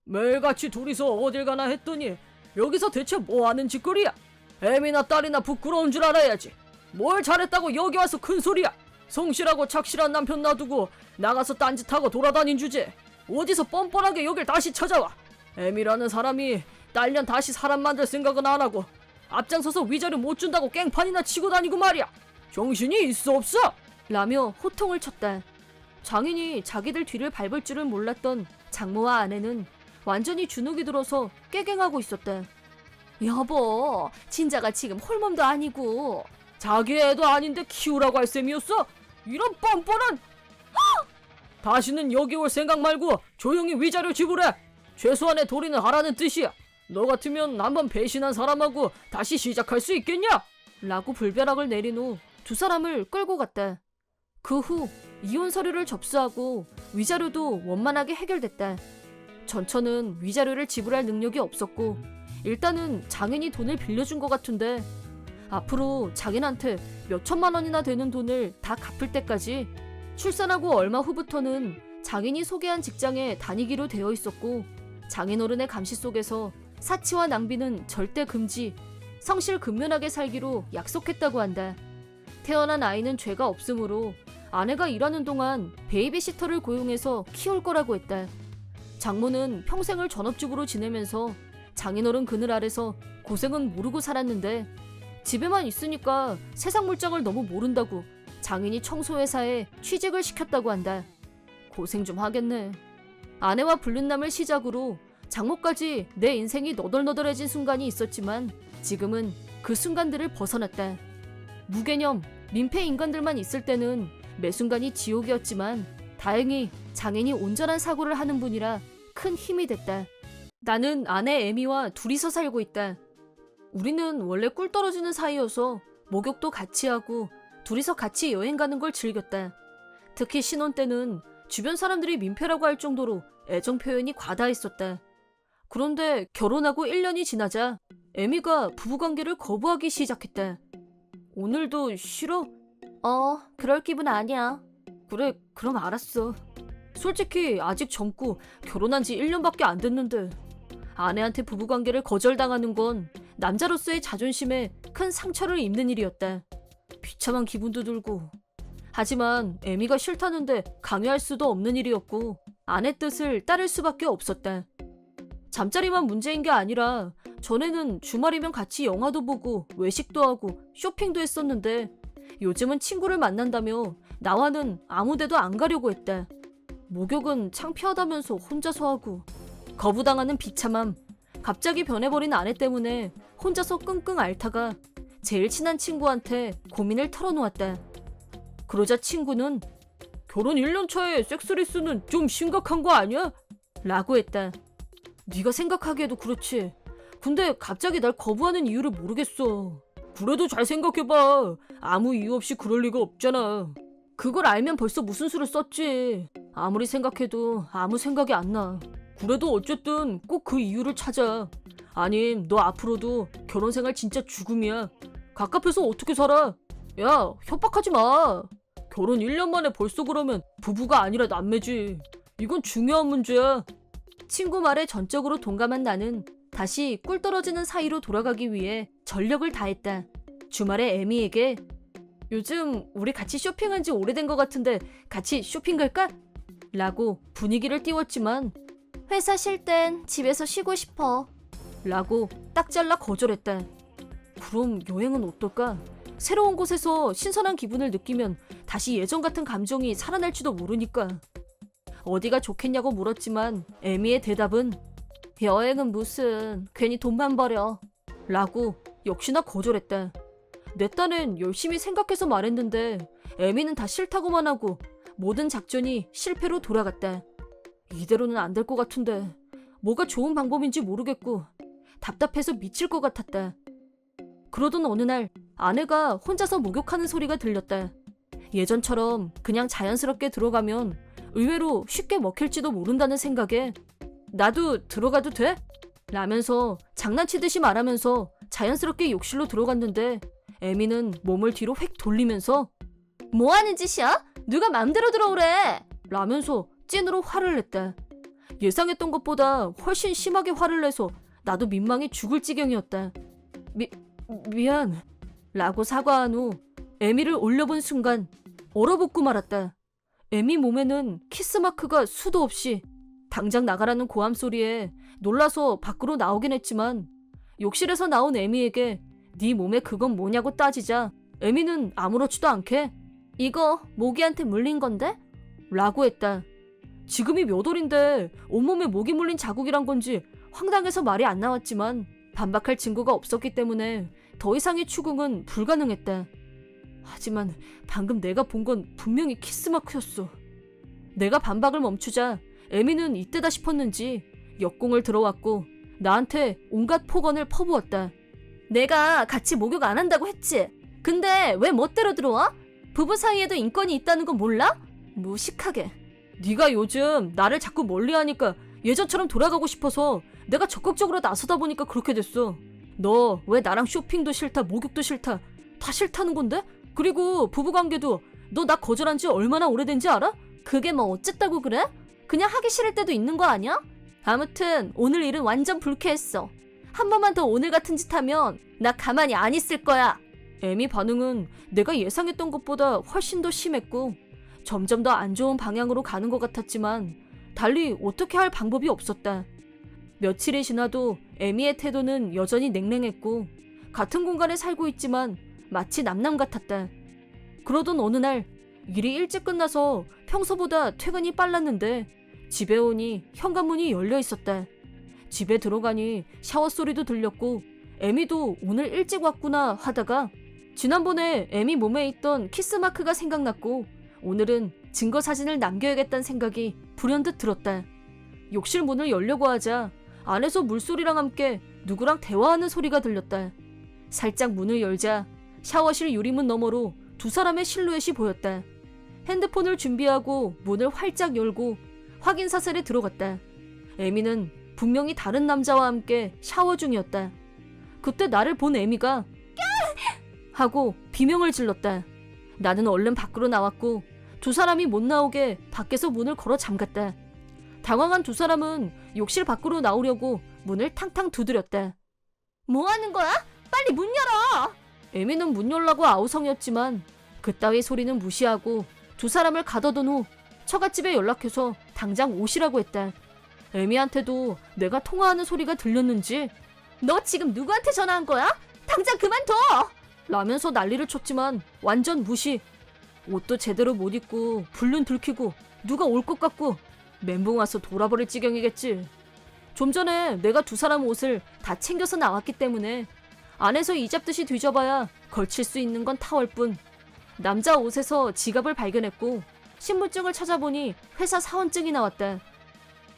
매일같이 둘이서 어딜 가나 했더니 여기서 대체 뭐하는 짓거리야? 애미나 딸이나 부끄러운 줄 알아야지. 뭘 잘했다고 여기 와서 큰소리야. 성실하고 착실한 남편 놔두고 나가서 딴짓하고 돌아다닌 주제 어디서 뻔뻔하게 여길 다시 찾아와. 애미라는 사람이 딸년 다시 사람 만들 생각은 안 하고 앞장서서 위자료 못 준다고 깽판이나 치고 다니고 말이야. 정신이 있어 없어? 라며 호통을 쳤다. 장인이 자기들 뒤를 밟을 줄은 몰랐던 장모와 아내는 완전히 주눅이 들어서 깨갱하고 있었다. 여보, 진자가 지금 홀몸도 아니고 자기 애도 아닌데 키우라고 할 셈이었어? 이런 뻔뻔한... 다시는 여기 올 생각 말고 조용히 위자료 지불해. 최소한의 도리는 하라는 뜻이야. 너 같으면 한번 배신한 사람하고 다시 시작할 수 있겠냐? 라고 불벼락을 내린 후 두 사람을 끌고 갔다. 그 후 이혼 서류를 접수하고 위자료도 원만하게 해결됐다. 전처는 위자료를 지불할 능력이 없었고 일단은 장인이 돈을 빌려준 것 같은데 앞으로 장인한테 몇 천만 원이나 되는 돈을 다 갚을 때까지 출산하고 얼마 후부터는 장인이 소개한 직장에 다니기로 되어 있었고 장인어른의 감시 속에서 사치와 낭비는 절대 금지, 성실 근면하게 살기로 약속했다고 한다. 태어난 아이는 죄가 없으므로 아내가 일하는 동안 베이비시터를 고용해서 키울 거라고 했다. 장모는 평생을 전업주부로 지내면서 장인어른 그늘 아래서 고생은 모르고 살았는데 집에만 있으니까 세상 물정을 너무 모른다고 장인이 청소회사에 취직을 시켰다고 한다. 고생 좀 하겠네. 아내와 불륜남을 시작으로 장모까지 내 인생이 너덜너덜해진 순간이 있었지만 지금은 그 순간들을 벗어났다. 무개념, 민폐 인간들만 있을 때는 매 순간이 지옥이었지만 다행히 장인이 온전한 사고를 하는 분이라 큰 힘이 됐다. 나는 아내 에미와 둘이서 살고 있다. 우리는 원래 꿀 떨어지는 사이여서 목욕도 같이 하고 둘이서 같이 여행 가는 걸 즐겼다. 특히 신혼 때는 주변 사람들이 민폐라고 할 정도로 애정 표현이 과다했었다. 그런데 결혼하고 1년이 지나자 에미가 부부관계를 거부하기 시작했다. 오늘도 싫어? 그럴 기분 아니야. 그래, 그럼 알았어. 솔직히 아직 젊고 결혼한 지 1년밖에 안 됐는데 아내한테 부부관계를 거절당하는 건 남자로서의 자존심에 큰 상처를 입는 일이었다. 비참한 기분도 들고. 하지만 에미가 싫다는데 강요할 수도 없는 일이었고 아내 뜻을 따를 수밖에 없었다. 잠자리만 문제인 게 아니라 전에는 주말이면 같이 영화도 보고 외식도 하고 쇼핑도 했었는데 요즘은 친구를 만난다며 나와는 아무 데도 안 가려고 했다. 목욕은 창피하다면서 혼자서 하고 거부당하는 비참함, 갑자기 변해버린 아내 때문에 혼자서 끙끙 앓다가 제일 친한 친구한테 고민을 털어놓았다. 그러자 친구는 결혼 1년 차에 섹스리스는 좀 심각한 거 아니야? 라고 했다. 네가 생각하기에도 그렇지. 근데 갑자기 날 거부하는 이유를 모르겠어. 그래도 잘 생각해봐. 아무 이유 없이 그럴 리가 없잖아. 그걸 알면 벌써 무슨 수를 썼지. 아무리 생각해도 아무 생각이 안 나. 그래도 어쨌든 꼭 그 이유를 찾아. 아님 너 앞으로도 결혼생활 진짜 죽음이야. 갑갑해서 어떻게 살아? 야, 협박하지 마. 결혼 1년 만에 벌써 그러면 부부가 아니라 남매지. 이건 중요한 문제야. 친구 말에 전적으로 동감한 나는 다시 꿀 떨어지는 사이로 돌아가기 위해 전력을 다했다. 주말에 에미에게 요즘 우리 같이 쇼핑한 지 오래된 것 같은데 같이 쇼핑 갈까? 라고 분위기를 띄웠지만 회사 쉴 땐 집에서 쉬고 싶어. 라고 딱 잘라 거절했다. 그럼 여행은 어떨까? 새로운 곳에서 신선한 기분을 느끼면 다시 예전 같은 감정이 살아날지도 모르니까. 어디가 좋겠냐고 물었지만 에미의 대답은 여행은 무슨 괜히 돈만 버려. 라고 역시나 거절했다. 내 딴엔 열심히 생각해서 말했는데 에미는 다 싫다고만 하고 모든 작전이 실패로 돌아갔다. 이대로는 안 될 것 같은데 뭐가 좋은 방법인지 모르겠고 답답해서 미칠 것 같았다. 그러던 어느 날 아내가 혼자서 목욕하는 소리가 들렸다. 예전처럼 그냥 자연스럽게 들어가면 의외로 쉽게 먹힐지도 모른다는 생각에 나도 들어가도 돼? 라면서 장난치듯이 말하면서 자연스럽게 욕실로 들어갔는데 에미는 몸을 뒤로 획 돌리면서 뭐 하는 짓이야? 누가 맘대로 들어오래! 라면서 찐으로 화를 냈다. 예상했던 것보다 훨씬 심하게 화를 내서 나도 민망해 죽을 지경이었다. 미안. 라고 사과한 후 에미를 올려본 순간 얼어붙고 말았다. 에미 몸에는 키스마크가 수도 없이. 당장 나가라는 고함 소리에 놀라서 밖으로 나오긴 했지만 욕실에서 나온 에미에게 네 몸에 그건 뭐냐고 따지자 에미는 아무렇지도 않게 이거 모기한테 물린 건데? 라고 했다. 지금이 몇 월인데 온몸에 모기 물린 자국이란 건지 황당해서 말이 안 나왔지만 반박할 증거가 없었기 때문에 더 이상의 추궁은 불가능했다. 하지만 방금 내가 본 건 분명히 키스마크였어. 내가 반박을 멈추자 에미는 이때다 싶었는지 역공을 들어왔고 나한테 온갖 폭언을 퍼부었다. 내가 같이 목욕 안 한다고 했지? 근데 왜 멋대로 들어와? 부부 사이에도 인권이 있다는 건 몰라? 무식하게. 네가 요즘 나를 자꾸 멀리하니까 예전처럼 돌아가고 싶어서 내가 적극적으로 나서다 보니까 그렇게 됐어. 너 왜 나랑 쇼핑도 싫다 목욕도 싫다 다 싫다는 건데? 그리고 부부관계도 너 나 거절한 지 얼마나 오래된지 알아? 그게 뭐 어쨌다고 그래? 그냥 하기 싫을 때도 있는 거 아니야? 아무튼 오늘 일은 완전 불쾌했어. 한 번만 더 오늘 같은 짓 하면 나 가만히 안 있을 거야. 에미 반응은 내가 예상했던 것보다 훨씬 더 심했고 점점 더 안 좋은 방향으로 가는 것 같았지만 달리 어떻게 할 방법이 없었다. 며칠이 지나도 에미의 태도는 여전히 냉랭했고 같은 공간에 살고 있지만 마치 남남 같았다. 그러던 어느 날 일이 일찍 끝나서 평소보다 퇴근이 빨랐는데 집에 오니 현관문이 열려 있었다. 집에 들어가니 샤워 소리도 들렸고 에미도 오늘 일찍 왔구나 하다가 지난번에 에미 몸에 있던 키스 마크가 생각났고 오늘은 증거 사진을 남겨야겠다는 생각이 불현듯 들었다. 욕실 문을 열려고 하자 안에서 물소리랑 함께 누구랑 대화하는 소리가 들렸다. 살짝 문을 열자 샤워실 유리문 너머로 두 사람의 실루엣이 보였다. 핸드폰을 준비하고 문을 활짝 열고 확인 사슬에 들어갔다. 에미는 분명히 다른 남자와 함께 샤워 중이었다. 그때 나를 본 에미가 하고 비명을 질렀다. 나는 얼른 밖으로 나왔고 두 사람이 못 나오게 밖에서 문을 걸어 잠갔다. 당황한 두 사람은 욕실 밖으로 나오려고 문을 탕탕 두드렸다. 뭐 하는 거야? 빨리 문 열어! 에미는 문 열라고 아우성이었지만 그따위 소리는 무시하고 두 사람을 가둬둔 후 처갓집에 연락해서 당장 오시라고 했다. 에미한테도 내가 통화하는 소리가 들렸는지 너 지금 누구한테 전화한 거야? 당장 그만둬! 라면서 난리를 쳤지만 완전 무시. 옷도 제대로 못 입고 불륜 들키고 누가 올 것 같고 멘붕 와서 돌아버릴 지경이겠지. 좀 전에 내가 두 사람 옷을 다 챙겨서 나왔기 때문에 안에서 이잡듯이 뒤져봐야 걸칠 수 있는 건 타월뿐. 남자 옷에서 지갑을 발견했고 신분증을 찾아보니 회사 사원증이 나왔다.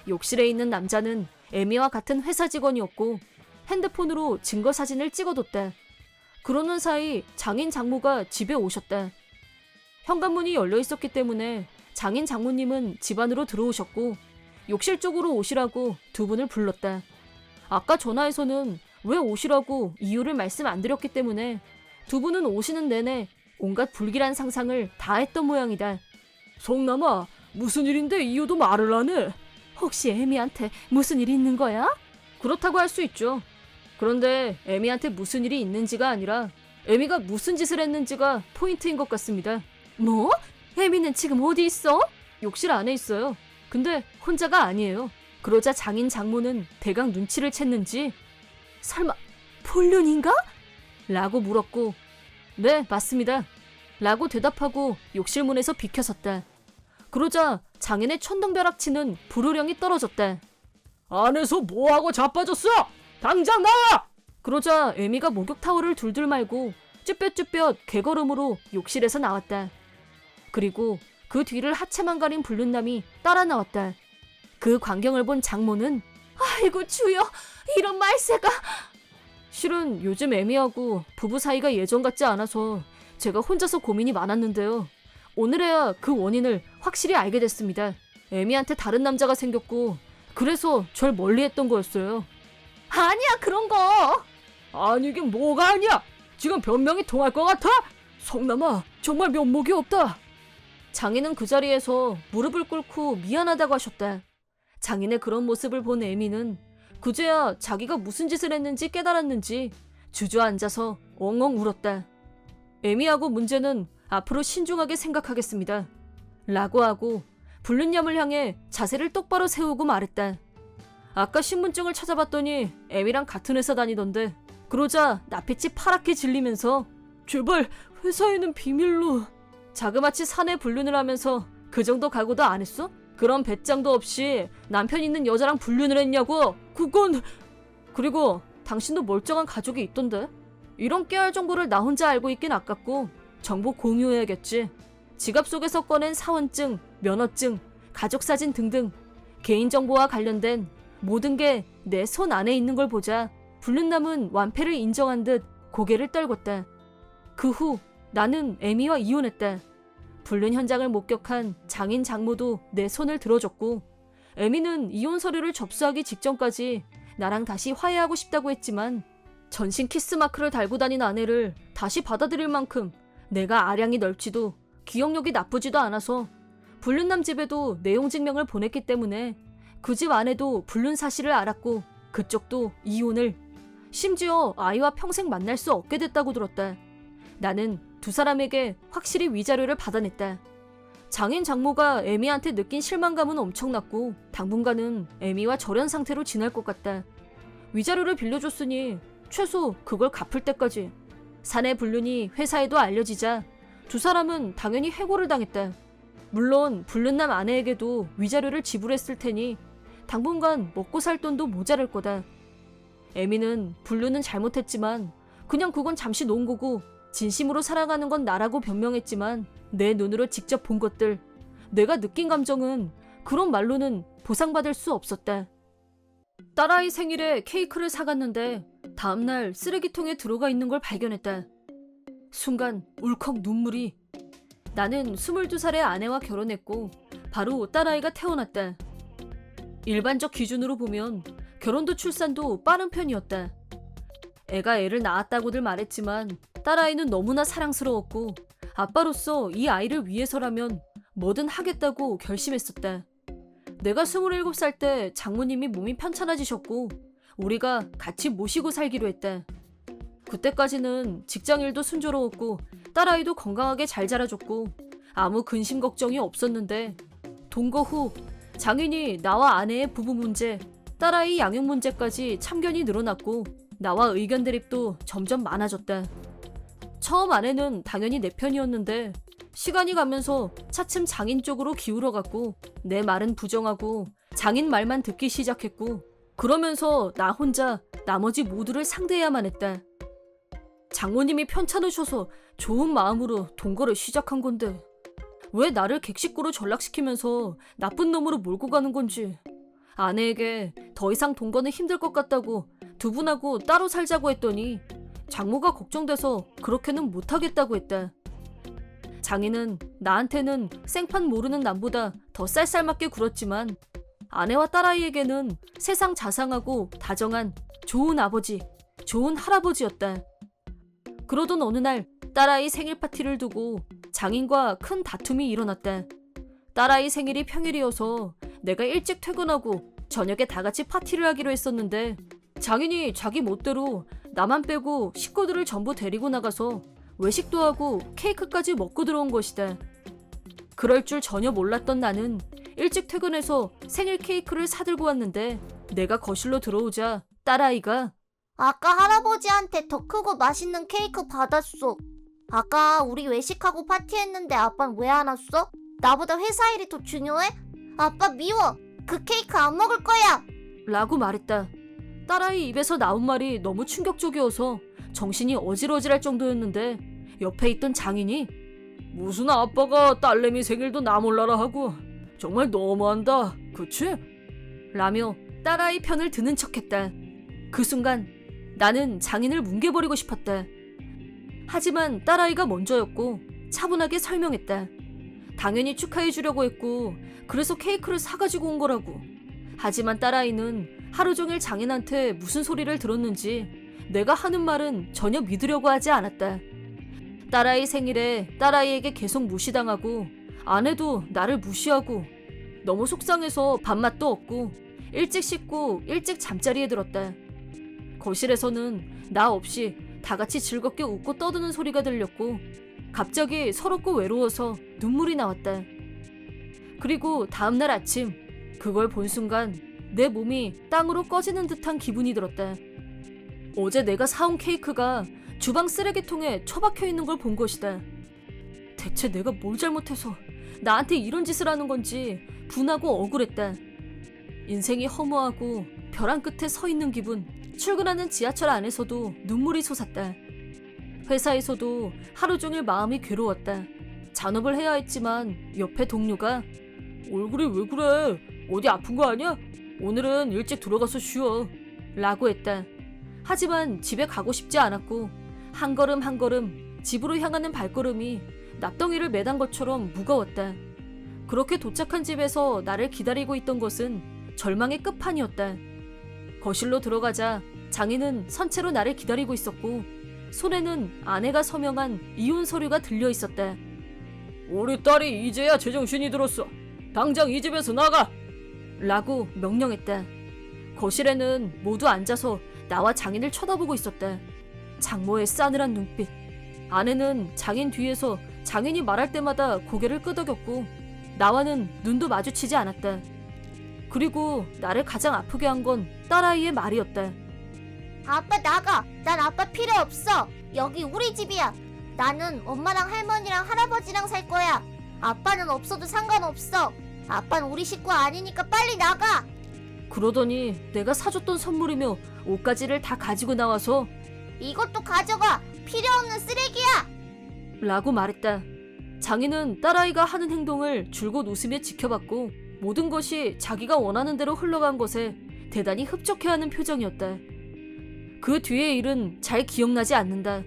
욕실에 있는 남자는 에미와 같은 회사 직원이었고 핸드폰으로 증거 사진을 찍어뒀다. 그러는 사이 장인 장모가 집에 오셨다. 현관문이 열려 있었기 때문에 장인 장모님은 집 안으로 들어오셨고 욕실 쪽으로 오시라고 두 분을 불렀다. 아까 전화에서는 왜 오시라고 이유를 말씀 안 드렸기 때문에 두 분은 오시는 내내 온갖 불길한 상상을 다 했던 모양이다. 성남아, 무슨 일인데 이유도 말을 안 해? 혹시 에미한테 무슨 일이 있는 거야? 그렇다고 할 수 있죠. 그런데 에미한테 무슨 일이 있는지가 아니라 에미가 무슨 짓을 했는지가 포인트인 것 같습니다. 뭐? 에미는 지금 어디 있어? 욕실 안에 있어요. 근데 혼자가 아니에요. 그러자 장인 장모는 대강 눈치를 챘는지 설마 불륜인가? 라고 물었고 네, 맞습니다. 라고 대답하고 욕실 문에서 비켜섰다. 그러자 장인의 천둥벼락치는 불호령이 떨어졌다. 안에서 뭐하고 자빠졌어? 당장 나와! 그러자 에미가 목욕 타월을 둘둘 말고 쭈뼛쭈뼛 개걸음으로 욕실에서 나왔다. 그리고 그 뒤를 하체만 가린 불륜남이 따라 나왔다. 그 광경을 본 장모는 아이고 주여, 이런 말세가. 실은 요즘 에미하고 부부 사이가 예전 같지 않아서 제가 혼자서 고민이 많았는데요. 오늘에야 그 원인을 확실히 알게 됐습니다. 에미한테 다른 남자가 생겼고 그래서 절 멀리했던 거였어요. 아니야, 그런 거. 아니, 이게 뭐가 아니야? 지금 변명이 통할 것 같아? 성남아, 정말 면목이 없다. 장인은 그 자리에서 무릎을 꿇고 미안하다고 하셨다. 장인의 그런 모습을 본 에미는 그제야 자기가 무슨 짓을 했는지 깨달았는지 주저앉아서 엉엉 울었다. 에미하고 문제는 앞으로 신중하게 생각하겠습니다. 라고 하고 불륜녀을 향해 자세를 똑바로 세우고 말했다. 아까 신분증을 찾아봤더니 에미랑 같은 회사 다니던데. 그러자 나빛이 파랗게 질리면서 제발 회사에는 비밀로. 자그마치 사내 불륜을 하면서 그 정도 각오도 안 했어? 그런 배짱도 없이 남편 있는 여자랑 불륜을 했냐고. 그건. 그리고 당신도 멀쩡한 가족이 있던데. 이런 깨알 정보를 나 혼자 알고 있긴 아깝고 정보 공유해야겠지. 지갑 속에서 꺼낸 사원증, 면허증, 가족사진 등등 개인정보와 관련된 모든 게 내 손 안에 있는 걸 보자 불륜남은 완패를 인정한 듯 고개를 떨궜다. 그 후 나는 에미와 이혼했다. 불륜 현장을 목격한 장인 장모도 내 손을 들어줬고 에미는 이혼 서류를 접수하기 직전까지 나랑 다시 화해하고 싶다고 했지만 전신 키스 마크를 달고 다닌 아내를 다시 받아들일 만큼 내가 아량이 넓지도 기억력이 나쁘지도 않아서 불륜남 집에도 내용 증명을 보냈기 때문에 그 집 아내도 불륜 사실을 알았고 그쪽도 이혼을, 심지어 아이와 평생 만날 수 없게 됐다고 들었다. 나는 두 사람에게 확실히 위자료를 받아냈다. 장인 장모가 에미한테 느낀 실망감은 엄청났고 당분간은 에미와 절연 상태로 지낼 것 같다. 위자료를 빌려줬으니 최소 그걸 갚을 때까지. 사내 불륜이 회사에도 알려지자 두 사람은 당연히 해고를 당했다. 물론 불륜남 아내에게도 위자료를 지불했을 테니 당분간 먹고 살 돈도 모자랄 거다. 에미는 불륜은 잘못했지만 그냥 그건 잠시 놓은 거고 진심으로 사랑하는 건 나라고 변명했지만 내 눈으로 직접 본 것들, 내가 느낀 감정은 그런 말로는 보상받을 수 없었다. 딸아이 생일에 케이크를 사갔는데 다음날 쓰레기통에 들어가 있는 걸 발견했다. 순간 울컥 눈물이. 나는 22살의 아내와 결혼했고 바로 딸아이가 태어났다. 일반적 기준으로 보면 결혼도 출산도 빠른 편이었다. 애가 애를 낳았다고들 말했지만 딸아이는 너무나 사랑스러웠고 아빠로서 이 아이를 위해서라면 뭐든 하겠다고 결심했었다. 내가 27살 때 장모님이 몸이 편찮아지셨고 우리가 같이 모시고 살기로 했다. 그때까지는 직장일도 순조로웠고 딸아이도 건강하게 잘 자라줬고 아무 근심 걱정이 없었는데 동거 후 장인이 나와 아내의 부부 문제, 딸아이 양육 문제까지 참견이 늘어났고 나와 의견 대립도 점점 많아졌다. 처음 아내는 당연히 내 편이었는데 시간이 가면서 차츰 장인 쪽으로 기울어갔고 내 말은 부정하고 장인 말만 듣기 시작했고 그러면서 나 혼자 나머지 모두를 상대해야만 했다. 장모님이 편찮으셔서 좋은 마음으로 동거를 시작한 건데 왜 나를 객식구로 전락시키면서 나쁜 놈으로 몰고 가는 건지. 아내에게 더 이상 동거는 힘들 것 같다고 두 분하고 따로 살자고 했더니 장모가 걱정돼서 그렇게는 못하겠다고 했다. 장인은 나한테는 생판 모르는 남보다 더 쌀쌀맞게 굴었지만 아내와 딸아이에게는 세상 자상하고 다정한 좋은 아버지, 좋은 할아버지였다. 그러던 어느 날 딸아이 생일 파티를 두고 장인과 큰 다툼이 일어났다. 딸아이 생일이 평일이어서 내가 일찍 퇴근하고 저녁에 다 같이 파티를 하기로 했었는데 장인이 자기 멋대로 나만 빼고 식구들을 전부 데리고 나가서 외식도 하고 케이크까지 먹고 들어온 것이다. 그럴 줄 전혀 몰랐던 나는 일찍 퇴근해서 생일 케이크를 사들고 왔는데 내가 거실로 들어오자 딸아이가 아까 할아버지한테 더 크고 맛있는 케이크 받았어. 아까 우리 외식하고 파티했는데 아빠는 왜 안 왔어? 나보다 회사 일이 더 중요해? 아빠 미워. 그 케이크 안 먹을 거야. 라고 말했다. 딸아이 입에서 나온 말이 너무 충격적이어서 정신이 어질어질할 정도였는데 옆에 있던 장인이 무슨 아빠가 딸내미 생일도 나 몰라라 하고 정말 너무한다. 그치? 라며 딸아이 편을 드는 척했다. 그 순간 나는 장인을 뭉개버리고 싶었다. 하지만 딸아이가 먼저였고 차분하게 설명했다. 당연히 축하해주려고 했고 그래서 케이크를 사가지고 온 거라고. 하지만 딸아이는 하루 종일 장인한테 무슨 소리를 들었는지 내가 하는 말은 전혀 믿으려고 하지 않았다. 딸아이 생일에 딸아이에게 계속 무시당하고 아내도 나를 무시하고 너무 속상해서 밥맛도 없고 일찍 씻고 일찍 잠자리에 들었다. 거실에서는 나 없이 다 같이 즐겁게 웃고 떠드는 소리가 들렸고 갑자기 서럽고 외로워서 눈물이 나왔다. 그리고 다음날 아침 그걸 본 순간 내 몸이 땅으로 꺼지는 듯한 기분이 들었다. 어제 내가 사온 케이크가 주방 쓰레기통에 처박혀 있는 걸 본 것이다. 대체 내가 뭘 잘못해서 나한테 이런 짓을 하는 건지 분하고 억울했다. 인생이 허무하고 벼랑 끝에 서 있는 기분. 출근하는 지하철 안에서도 눈물이 솟았다. 회사에서도 하루 종일 마음이 괴로웠다. 잔업을 해야 했지만 옆에 동료가 얼굴이 왜 그래? 어디 아픈 거 아니야? 오늘은 일찍 들어가서 쉬어. 라고 했다. 하지만 집에 가고 싶지 않았고 한 걸음 한 걸음 집으로 향하는 발걸음이 납덩이를 매단 것처럼 무거웠다. 그렇게 도착한 집에서 나를 기다리고 있던 것은 절망의 끝판이었다. 거실로 들어가자 장인은 선체로 나를 기다리고 있었고 손에는 아내가 서명한 이혼 서류가 들려 있었다. 우리 딸이 이제야 제정신이 들었어. 당장 이 집에서 나가! 라고 명령했다. 거실에는 모두 앉아서 나와 장인을 쳐다보고 있었다. 장모의 싸늘한 눈빛. 아내는 장인 뒤에서 장인이 말할 때마다 고개를 끄덕였고 나와는 눈도 마주치지 않았다. 그리고 나를 가장 아프게 한 건 딸아이의 말이었다. 아빠 나가. 난 아빠 필요 없어. 여기 우리 집이야. 나는 엄마랑 할머니랑 할아버지랑 살 거야. 아빠는 없어도 상관없어. 아빠는 우리 식구 아니니까 빨리 나가. 그러더니 내가 사줬던 선물이며 옷가지를 다 가지고 나와서 이것도 가져가. 필요 없는 쓰레기야. 라고 말했다. 장인은 딸아이가 하는 행동을 줄곧 웃으며 지켜봤고 모든 것이 자기가 원하는 대로 흘러간 것에 대단히 흡족해하는 표정이었다. 그 뒤의 일은 잘 기억나지 않는다.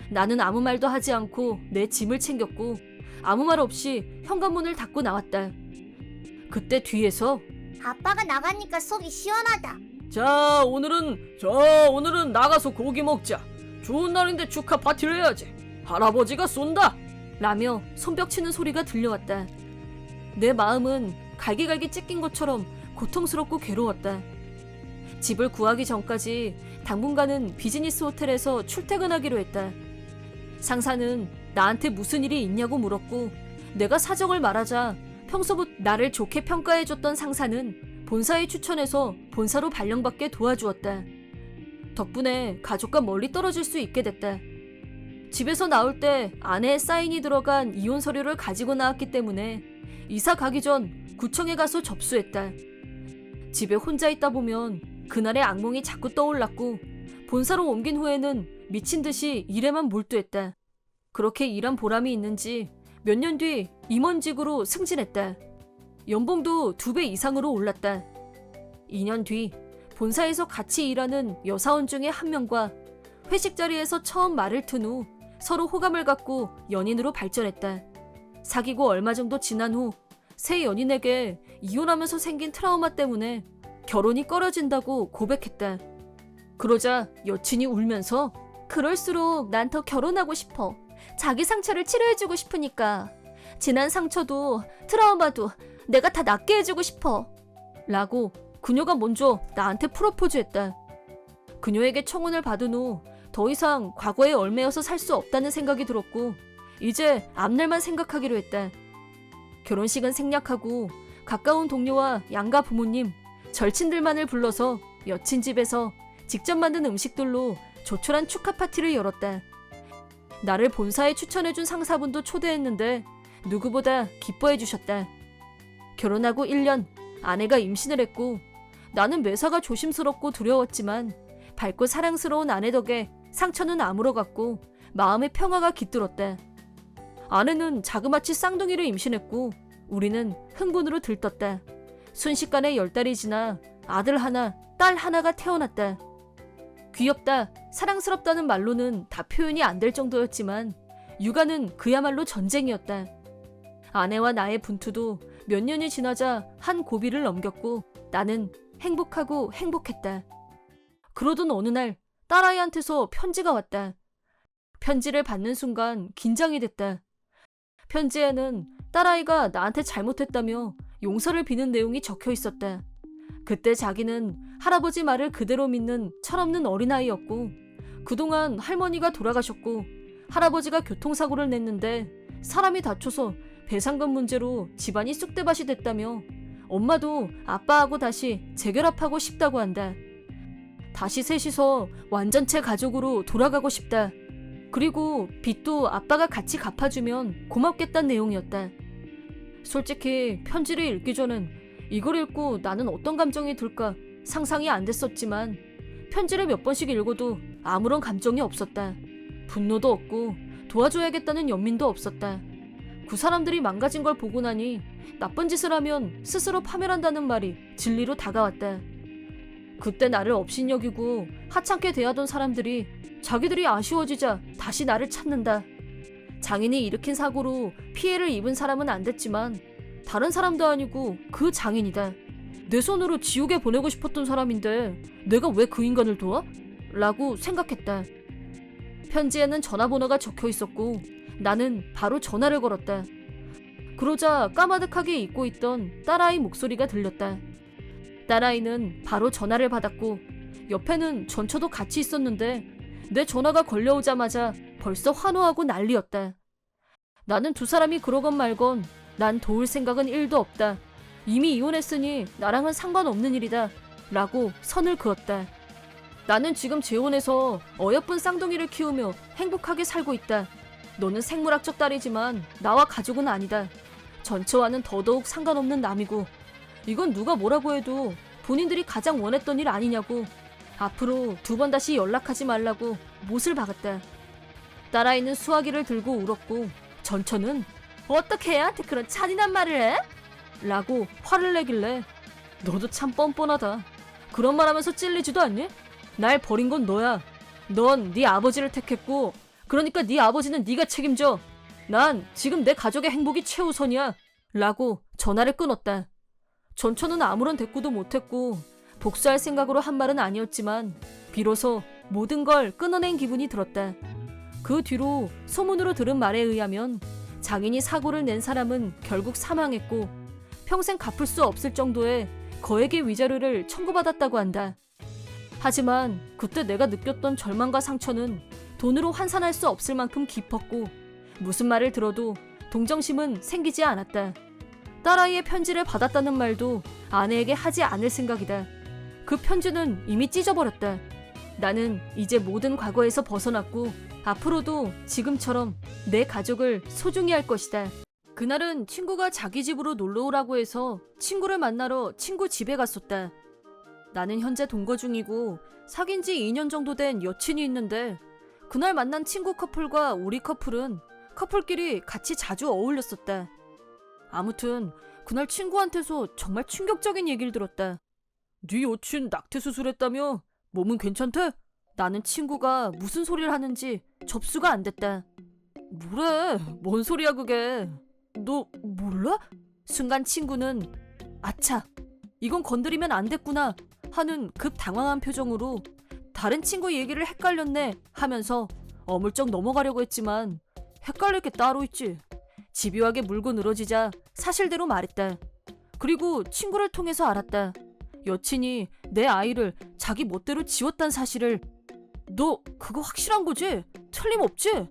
나는 아무 말도 하지 않고 내 짐을 챙겼고 아무 말 없이 현관문을 닫고 나왔다. 그때 뒤에서 아빠가 나가니까 속이 시원하다. 자, 오늘은 나가서 고기 먹자. 좋은 날인데 축하 파티를 해야지. 할아버지가 쏜다! 라며 손뼉치는 소리가 들려왔다. 내 마음은 갈기갈기 찢긴 것처럼 고통스럽고 괴로웠다. 집을 구하기 전까지 당분간은 비즈니스 호텔에서 출퇴근하기로 했다. 상사는 나한테 무슨 일이 있냐고 물었고 내가 사정을 말하자 평소부터 나를 좋게 평가해줬던 상사는 본사에 추천해서 본사로 발령받게 도와주었다. 덕분에 가족과 멀리 떨어질 수 있게 됐다. 집에서 나올 때 아내의 사인이 들어간 이혼 서류를 가지고 나왔기 때문에 이사 가기 전 구청에 가서 접수했다. 집에 혼자 있다 보면 그날의 악몽이 자꾸 떠올랐고 본사로 옮긴 후에는 미친 듯이 일에만 몰두했다. 그렇게 일한 보람이 있는지 몇 년 뒤 임원직으로 승진했다. 연봉도 2배 이상으로 올랐다. 2년 뒤 본사에서 같이 일하는 여사원 중에 한 명과 회식 자리에서 처음 말을 튼 후 서로 호감을 갖고 연인으로 발전했다. 사귀고 얼마 정도 지난 후 새 연인에게 이혼하면서 생긴 트라우마 때문에 결혼이 꺼려진다고 고백했다. 그러자 여친이 울면서 그럴수록 난 더 결혼하고 싶어. 자기 상처를 치료해주고 싶으니까. 지난 상처도 트라우마도 내가 다 낫게 해주고 싶어. 라고 그녀가 먼저 나한테 프로포즈했다. 그녀에게 청혼을 받은 후 더 이상 과거에 얽매여서 살 수 없다는 생각이 들었고 이제 앞날만 생각하기로 했다. 결혼식은 생략하고 가까운 동료와 양가 부모님, 절친들만을 불러서 여친 집에서 직접 만든 음식들로 조촐한 축하 파티를 열었다. 나를 본사에 추천해준 상사분도 초대했는데 누구보다 기뻐해 주셨다. 결혼하고 1년 아내가 임신을 했고 나는 매사가 조심스럽고 두려웠지만 밝고 사랑스러운 아내 덕에 상처는 아물어갔고 마음의 평화가 깃들었다. 아내는 자그마치 쌍둥이를 임신했고 우리는 흥분으로 들떴다. 순식간에 10달이 지나 아들 하나, 딸 하나가 태어났다. 귀엽다, 사랑스럽다는 말로는 다 표현이 안 될 정도였지만 육아는 그야말로 전쟁이었다. 아내와 나의 분투도 몇 년이 지나자 한 고비를 넘겼고 나는 행복하고 행복했다. 그러던 어느 날 딸아이한테서 편지가 왔다. 편지를 받는 순간 긴장이 됐다. 편지에는 딸아이가 나한테 잘못했다며 용서를 비는 내용이 적혀 있었다. 그때 자기는 할아버지 말을 그대로 믿는 철없는 어린아이였고 그동안 할머니가 돌아가셨고 할아버지가 교통사고를 냈는데 사람이 다쳐서 배상금 문제로 집안이 쑥대밭이 됐다며 엄마도 아빠하고 다시 재결합하고 싶다고 한다. 다시 셋이서 완전체 가족으로 돌아가고 싶다. 그리고 빚도 아빠가 같이 갚아주면 고맙겠다는 내용이었다. 솔직히 편지를 읽기 전엔 이걸 읽고 나는 어떤 감정이 들까 상상이 안 됐었지만 편지를 몇 번씩 읽어도 아무런 감정이 없었다. 분노도 없고 도와줘야겠다는 연민도 없었다. 그 사람들이 망가진 걸 보고 나니 나쁜 짓을 하면 스스로 파멸한다는 말이 진리로 다가왔다. 그때 나를 업신여기고 하찮게 대하던 사람들이 자기들이 아쉬워지자 다시 나를 찾는다. 장인이 일으킨 사고로 피해를 입은 사람은 안 됐지만 다른 사람도 아니고 그 장인이다. 내 손으로 지옥에 보내고 싶었던 사람인데 내가 왜 그 인간을 도와? 라고 생각했다. 편지에는 전화번호가 적혀 있었고 나는 바로 전화를 걸었다. 그러자 까마득하게 잊고 있던 딸아이 목소리가 들렸다. 딸아이는 바로 전화를 받았고 옆에는 전처도 같이 있었는데 내 전화가 걸려오자마자 벌써 환호하고 난리였다. 나는 두 사람이 그러건 말건 난 도울 생각은 1도 없다. 이미 이혼했으니 나랑은 상관없는 일이다 라고 선을 그었다. 나는 지금 재혼해서 어여쁜 쌍둥이를 키우며 행복하게 살고 있다. 너는 생물학적 딸이지만 나와 가족은 아니다. 전처와는 더더욱 상관없는 남이고 이건 누가 뭐라고 해도 본인들이 가장 원했던 일 아니냐고. 앞으로 2번 다시 연락하지 말라고 못을 박았다. 딸아이는 수화기를 들고 울었고 전처는 어떻게 애한테 그런 잔인한 말을 해? 라고 화를 내길래 너도 참 뻔뻔하다. 그런 말 하면서 찔리지도 않니? 날 버린 건 너야. 넌 네 아버지를 택했고 그러니까 네 아버지는 네가 책임져. 난 지금 내 가족의 행복이 최우선이야. 라고 전화를 끊었다. 전처는 아무런 대꾸도 못했고 복수할 생각으로 한 말은 아니었지만 비로소 모든 걸 끊어낸 기분이 들었다. 그 뒤로 소문으로 들은 말에 의하면 장인이 사고를 낸 사람은 결국 사망했고 평생 갚을 수 없을 정도의 거액의 위자료를 청구받았다고 한다. 하지만 그때 내가 느꼈던 절망과 상처는 돈으로 환산할 수 없을 만큼 깊었고 무슨 말을 들어도 동정심은 생기지 않았다. 딸아이의 편지를 받았다는 말도 아내에게 하지 않을 생각이다. 그 편지는 이미 찢어버렸다. 나는 이제 모든 과거에서 벗어났고 앞으로도 지금처럼 내 가족을 소중히 할 것이다. 그날은 친구가 자기 집으로 놀러 오라고 해서 친구를 만나러 친구 집에 갔었다. 나는 현재 동거 중이고 사귄 지 2년 정도 된 여친이 있는데 그날 만난 친구 커플과 우리 커플은 커플끼리 같이 자주 어울렸었다. 아무튼 그날 친구한테서 정말 충격적인 얘기를 들었다. 네 여친 낙태 수술했다며? 몸은 괜찮대? 나는 친구가 무슨 소리를 하는지 접수가 안 됐다. 뭐래? 뭔 소리야 그게? 너 몰라? 순간 친구는 아차, 이건 건드리면 안 됐구나 하는 급 당황한 표정으로 다른 친구 얘기를 헷갈렸네 하면서 어물쩍 넘어가려고 했지만 헷갈릴 게 따로 있지. 집요하게 물고 늘어지자 사실대로 말했다. 그리고 친구를 통해서 알았다. 여친이 내 아이를 자기 멋대로 지웠단 사실을. 너 그거 확실한 거지? 틀림없지?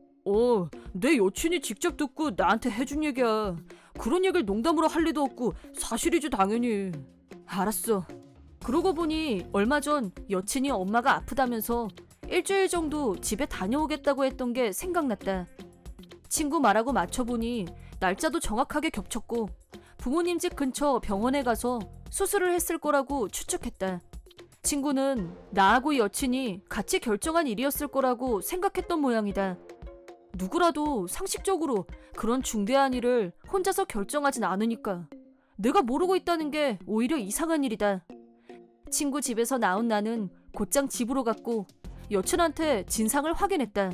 내 여친이 직접 듣고 나한테 해준 얘기야. 그런 얘기를 농담으로 할 리도 없고 사실이지 당연히. 알았어. 그러고 보니 얼마 전 여친이 엄마가 아프다면서 일주일 정도 집에 다녀오겠다고 했던 게 생각났다. 친구 말하고 맞춰보니 날짜도 정확하게 겹쳤고 부모님 집 근처 병원에 가서 수술을 했을 거라고 추측했다. 친구는 나하고 여친이 같이 결정한 일이었을 거라고 생각했던 모양이다. 누구라도 상식적으로 그런 중대한 일을 혼자서 결정하진 않으니까 내가 모르고 있다는 게 오히려 이상한 일이다. 친구 집에서 나온 나는 곧장 집으로 갔고 여친한테 진상을 확인했다.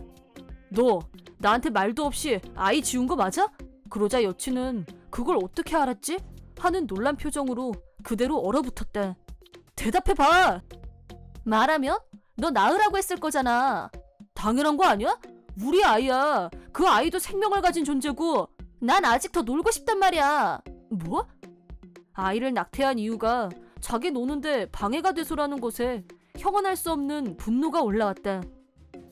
너 나한테 말도 없이 아이 지운 거 맞아? 그러자 여친은 그걸 어떻게 알았지? 하는 놀란 표정으로 그대로 얼어붙었다. 대답해봐! 말하면? 너 낳으라고 했을 거잖아. 당연한 거 아니야? 우리 아이야. 그 아이도 생명을 가진 존재고 난 아직 더 놀고 싶단 말이야. 뭐? 아이를 낙태한 이유가 자기 노는데 방해가 돼서라는 것에 형언할 수 없는 분노가 올라왔다.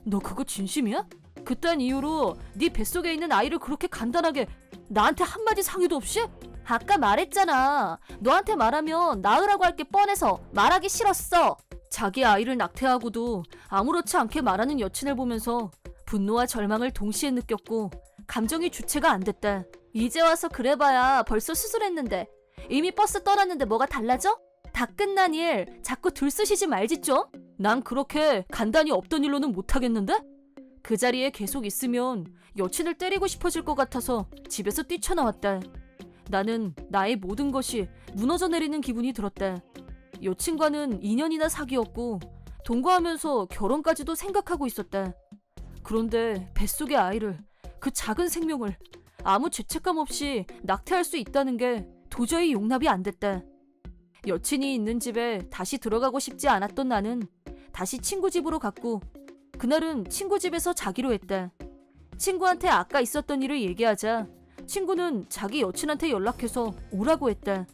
너 그거 진심이야? 그딴 이유로 네 뱃속에 있는 아이를 그렇게 간단하게 나한테 한마디 상의도 없이? 아까 말했잖아. 너한테 말하면 낳으라고 할 게 뻔해서 말하기 싫었어. 자기 아이를 낙태하고도 아무렇지 않게 말하는 여친을 보면서 분노와 절망을 동시에 느꼈고 감정이 주체가 안 됐다. 이제 와서 그래봐야 벌써 수술했는데 이미 버스 떠났는데 뭐가 달라져? 다 끝난 일 자꾸 들쑤시지 말지 좀? 난 그렇게 간단히 없던 일로는 못하겠는데? 그 자리에 계속 있으면 여친을 때리고 싶어질 것 같아서 집에서 뛰쳐나왔다. 나는 나의 모든 것이 무너져 내리는 기분이 들었다. 여친과는 2년이나 사귀었고 동거하면서 결혼까지도 생각하고 있었다. 그런데 뱃속의 아이를, 그 작은 생명을 아무 죄책감 없이 낙태할 수 있다는 게 도저히 용납이 안 됐다. 여친이 있는 집에 다시 들어가고 싶지 않았던 나는 다시 친구 집으로 갔고 그날은 친구 집에서 자기로 했다. 친구한테 아까 있었던 일을 얘기하자 친구는 자기 여친한테 연락해서 오라고 했다.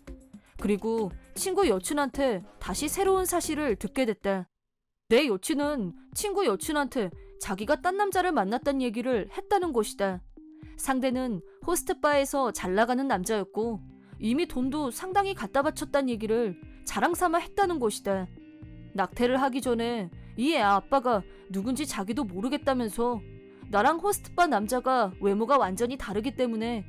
그리고 친구 여친한테 다시 새로운 사실을 듣게 됐다. 내 여친은 친구 여친한테 자기가 딴 남자를 만났다는 얘기를 했다는 것이다. 상대는 호스트바에서 잘 나가는 남자였고 이미 돈도 상당히 갖다 바쳤다는 얘기를 자랑삼아 했다는 것이다. 낙태를 하기 전에 이 애 아빠가 누군지 자기도 모르겠다면서 나랑 호스트바 남자가 외모가 완전히 다르기 때문에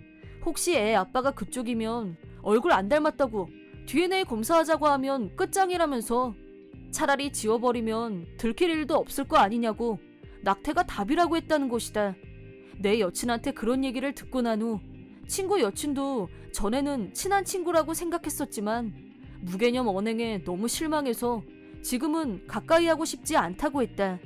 혹시 애 아빠가 그쪽이면 얼굴 안 닮았다고 DNA 검사하자고 하면 끝장이라면서 차라리 지워버리면 들킬 일도 없을 거 아니냐고 낙태가 답이라고 했다는 것이다. 내 여친한테 그런 얘기를 듣고 난 후 친구 여친도 전에는 친한 친구라고 생각했었지만 무개념 언행에 너무 실망해서 지금은 가까이 하고 싶지 않다고 했다.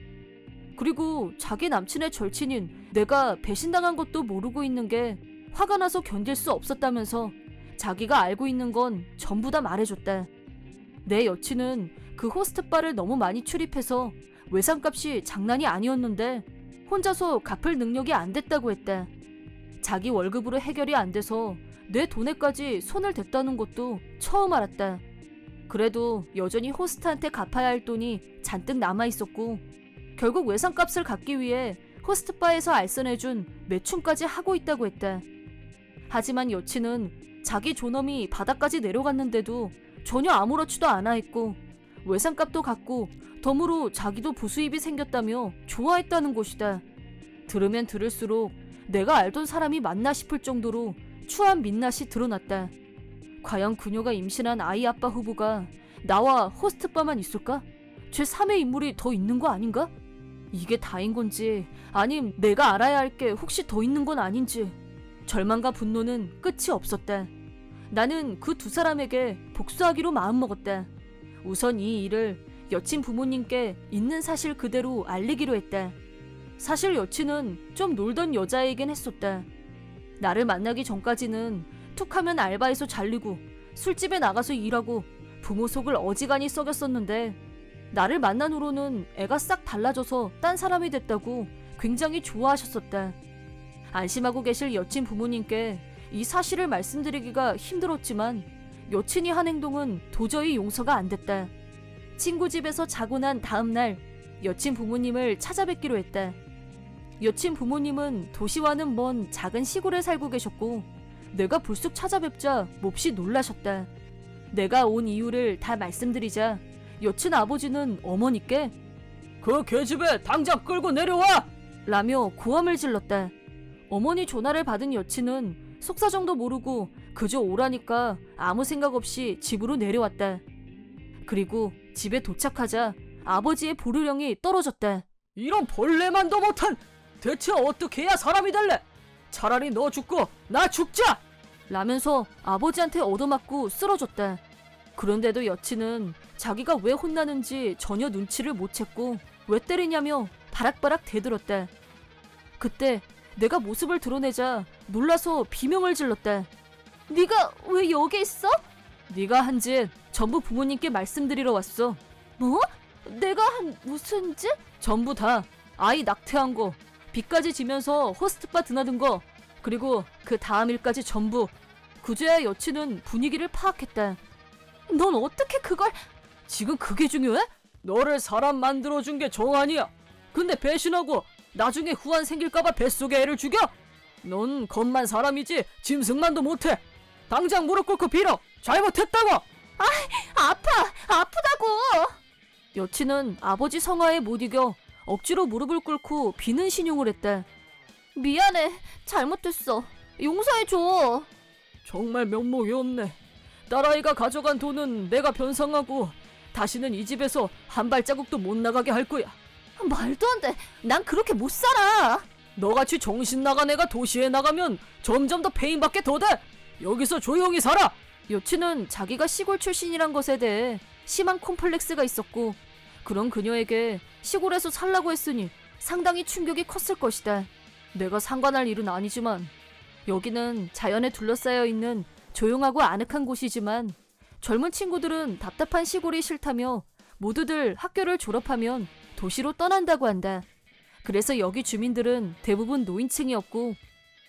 그리고 자기 남친의 절친인 내가 배신당한 것도 모르고 있는 게 화가 나서 견딜 수 없었다면서 자기가 알고 있는 건 전부 다 말해줬다. 내 여친은 그 호스트바를 너무 많이 출입해서 외상값이 장난이 아니었는데 혼자서 갚을 능력이 안 됐다고 했다. 자기 월급으로 해결이 안 돼서 내 돈에까지 손을 댔다는 것도 처음 알았다. 그래도 여전히 호스트한테 갚아야 할 돈이 잔뜩 남아있었고 결국 외상값을 갚기 위해 호스트바에서 알선해준 매춘까지 하고 있다고 했다. 하지만 여친은 자기 존엄이 바닥까지 내려갔는데도 전혀 아무렇지도 않아 했고 외상값도 갚고 덤으로 자기도 부수입이 생겼다며 좋아했다는 것이다. 들으면 들을수록 내가 알던 사람이 맞나 싶을 정도로 추한 민낯이 드러났다. 과연 그녀가 임신한 아이 아빠 후보가 나와 호스트바만 있을까? 제3의 인물이 더 있는 거 아닌가? 이게 다인 건지 아님 내가 알아야 할 게 혹시 더 있는 건 아닌지 절망과 분노는 끝이 없었다. 나는 그 두 사람에게 복수하기로 마음먹었다. 우선 이 일을 여친 부모님께 있는 사실 그대로 알리기로 했다. 사실 여친은 좀 놀던 여자이긴 했었다. 나를 만나기 전까지는 툭하면 알바에서 잘리고 술집에 나가서 일하고 부모 속을 어지간히 썩였었는데 나를 만난 후로는 애가 싹 달라져서 딴 사람이 됐다고 굉장히 좋아하셨었다. 안심하고 계실 여친 부모님께 이 사실을 말씀드리기가 힘들었지만 여친이 한 행동은 도저히 용서가 안 됐다. 친구 집에서 자고 난 다음 날 여친 부모님을 찾아뵙기로 했다. 여친 부모님은 도시와는 먼 작은 시골에 살고 계셨고 내가 불쑥 찾아뵙자 몹시 놀라셨다. 내가 온 이유를 다 말씀드리자 여친 아버지는 어머니께 그 계집애 당장 끌고 내려와! 라며 고함을 질렀다. 어머니 전화를 받은 여친은 속사정도 모르고 그저 오라니까 아무 생각 없이 집으로 내려왔다. 그리고 집에 도착하자 아버지의 보르령이 떨어졌다. 이런 벌레만도 못한! 대체 어떻게 해야 사람이 될래? 차라리 너 죽고 나 죽자! 라면서 아버지한테 얻어맞고 쓰러졌다. 그런데도 여친은 자기가 왜 혼나는지 전혀 눈치를 못 챘고 왜 때리냐며 바락바락 대들었다. 그때 내가 모습을 드러내자 놀라서 비명을 질렀다. 네가 왜 여기 있어? 네가 한 짓 전부 부모님께 말씀드리러 왔어. 뭐? 내가 한 무슨 짓? 전부 다 아이 낙태한 거, 빚까지 지면서 호스트바 드나든 거, 그리고 그 다음 일까지 전부. 그제야 여친은 분위기를 파악했다. 넌 어떻게 그걸... 지금 그게 중요해? 너를 사람 만들어준 게 정한이야. 근데 배신하고 나중에 후환 생길까봐 뱃속에 애를 죽여? 넌 겉만 사람이지 짐승만도 못해. 당장 무릎 꿇고 빌어. 잘못했다고. 아프다고. 여친은 아버지 성화에 못 이겨 억지로 무릎을 꿇고 비는 신용을 했다. 미안해. 잘못했어. 용서해줘. 정말 면목이 없네. 딸아이가 가져간 돈은 내가 변상하고 다시는 이 집에서 한 발자국도 못 나가게 할 거야. 말도 안 돼. 난 그렇게 못 살아. 너같이 정신 나간 애가 도시에 나가면 점점 더 페인받게 더 돼. 여기서 조용히 살아. 여친은 자기가 시골 출신이란 것에 대해 심한 콤플렉스가 있었고 그런 그녀에게 시골에서 살라고 했으니 상당히 충격이 컸을 것이다. 내가 상관할 일은 아니지만 여기는 자연에 둘러싸여 있는 조용하고 아늑한 곳이지만 젊은 친구들은 답답한 시골이 싫다며 모두들 학교를 졸업하면 도시로 떠난다고 한다. 그래서 여기 주민들은 대부분 노인층이었고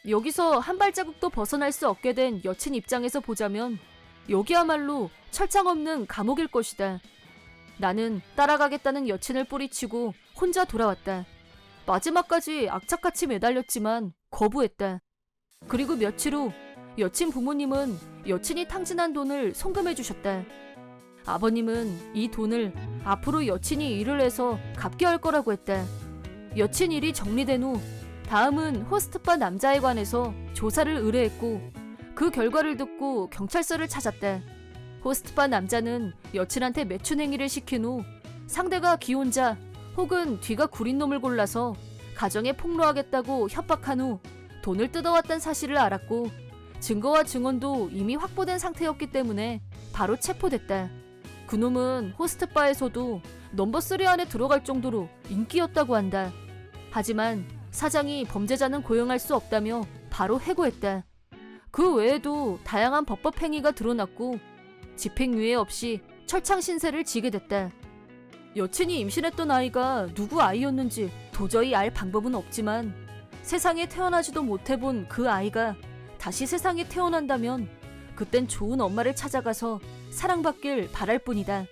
여기서 한 발자국도 벗어날 수 없게 된 여친 입장에서 보자면 여기야말로 철장 없는 감옥일 것이다. 나는 따라가겠다는 여친을 뿌리치고 혼자 돌아왔다. 마지막까지 악착같이 매달렸지만 거부했다. 그리고 며칠 후 여친 부모님은 여친이 탕진한 돈을 송금해 주셨다. 아버님은 이 돈을 앞으로 여친이 일을 해서 갚게 할 거라고 했다. 여친 일이 정리된 후 다음은 호스트바 남자에 관해서 조사를 의뢰했고 그 결과를 듣고 경찰서를 찾았다. 호스트바 남자는 여친한테 매춘 행위를 시킨 후 상대가 기혼자 혹은 뒤가 구린 놈을 골라서 가정에 폭로하겠다고 협박한 후 돈을 뜯어왔다는 사실을 알았고 증거와 증언도 이미 확보된 상태였기 때문에 바로 체포됐다. 그놈은 호스트바에서도 넘버 3 안에 들어갈 정도로 인기였다고 한다. 하지만 사장이 범죄자는 고용할 수 없다며 바로 해고했다. 그 외에도 다양한 법법 행위가 드러났고 집행유예 없이 철창 신세를 지게 됐다. 여친이 임신했던 아이가 누구 아이였는지 도저히 알 방법은 없지만 세상에 태어나지도 못해본 그 아이가 다시 세상에 태어난다면 그땐 좋은 엄마를 찾아가서 사랑받길 바랄 뿐이다.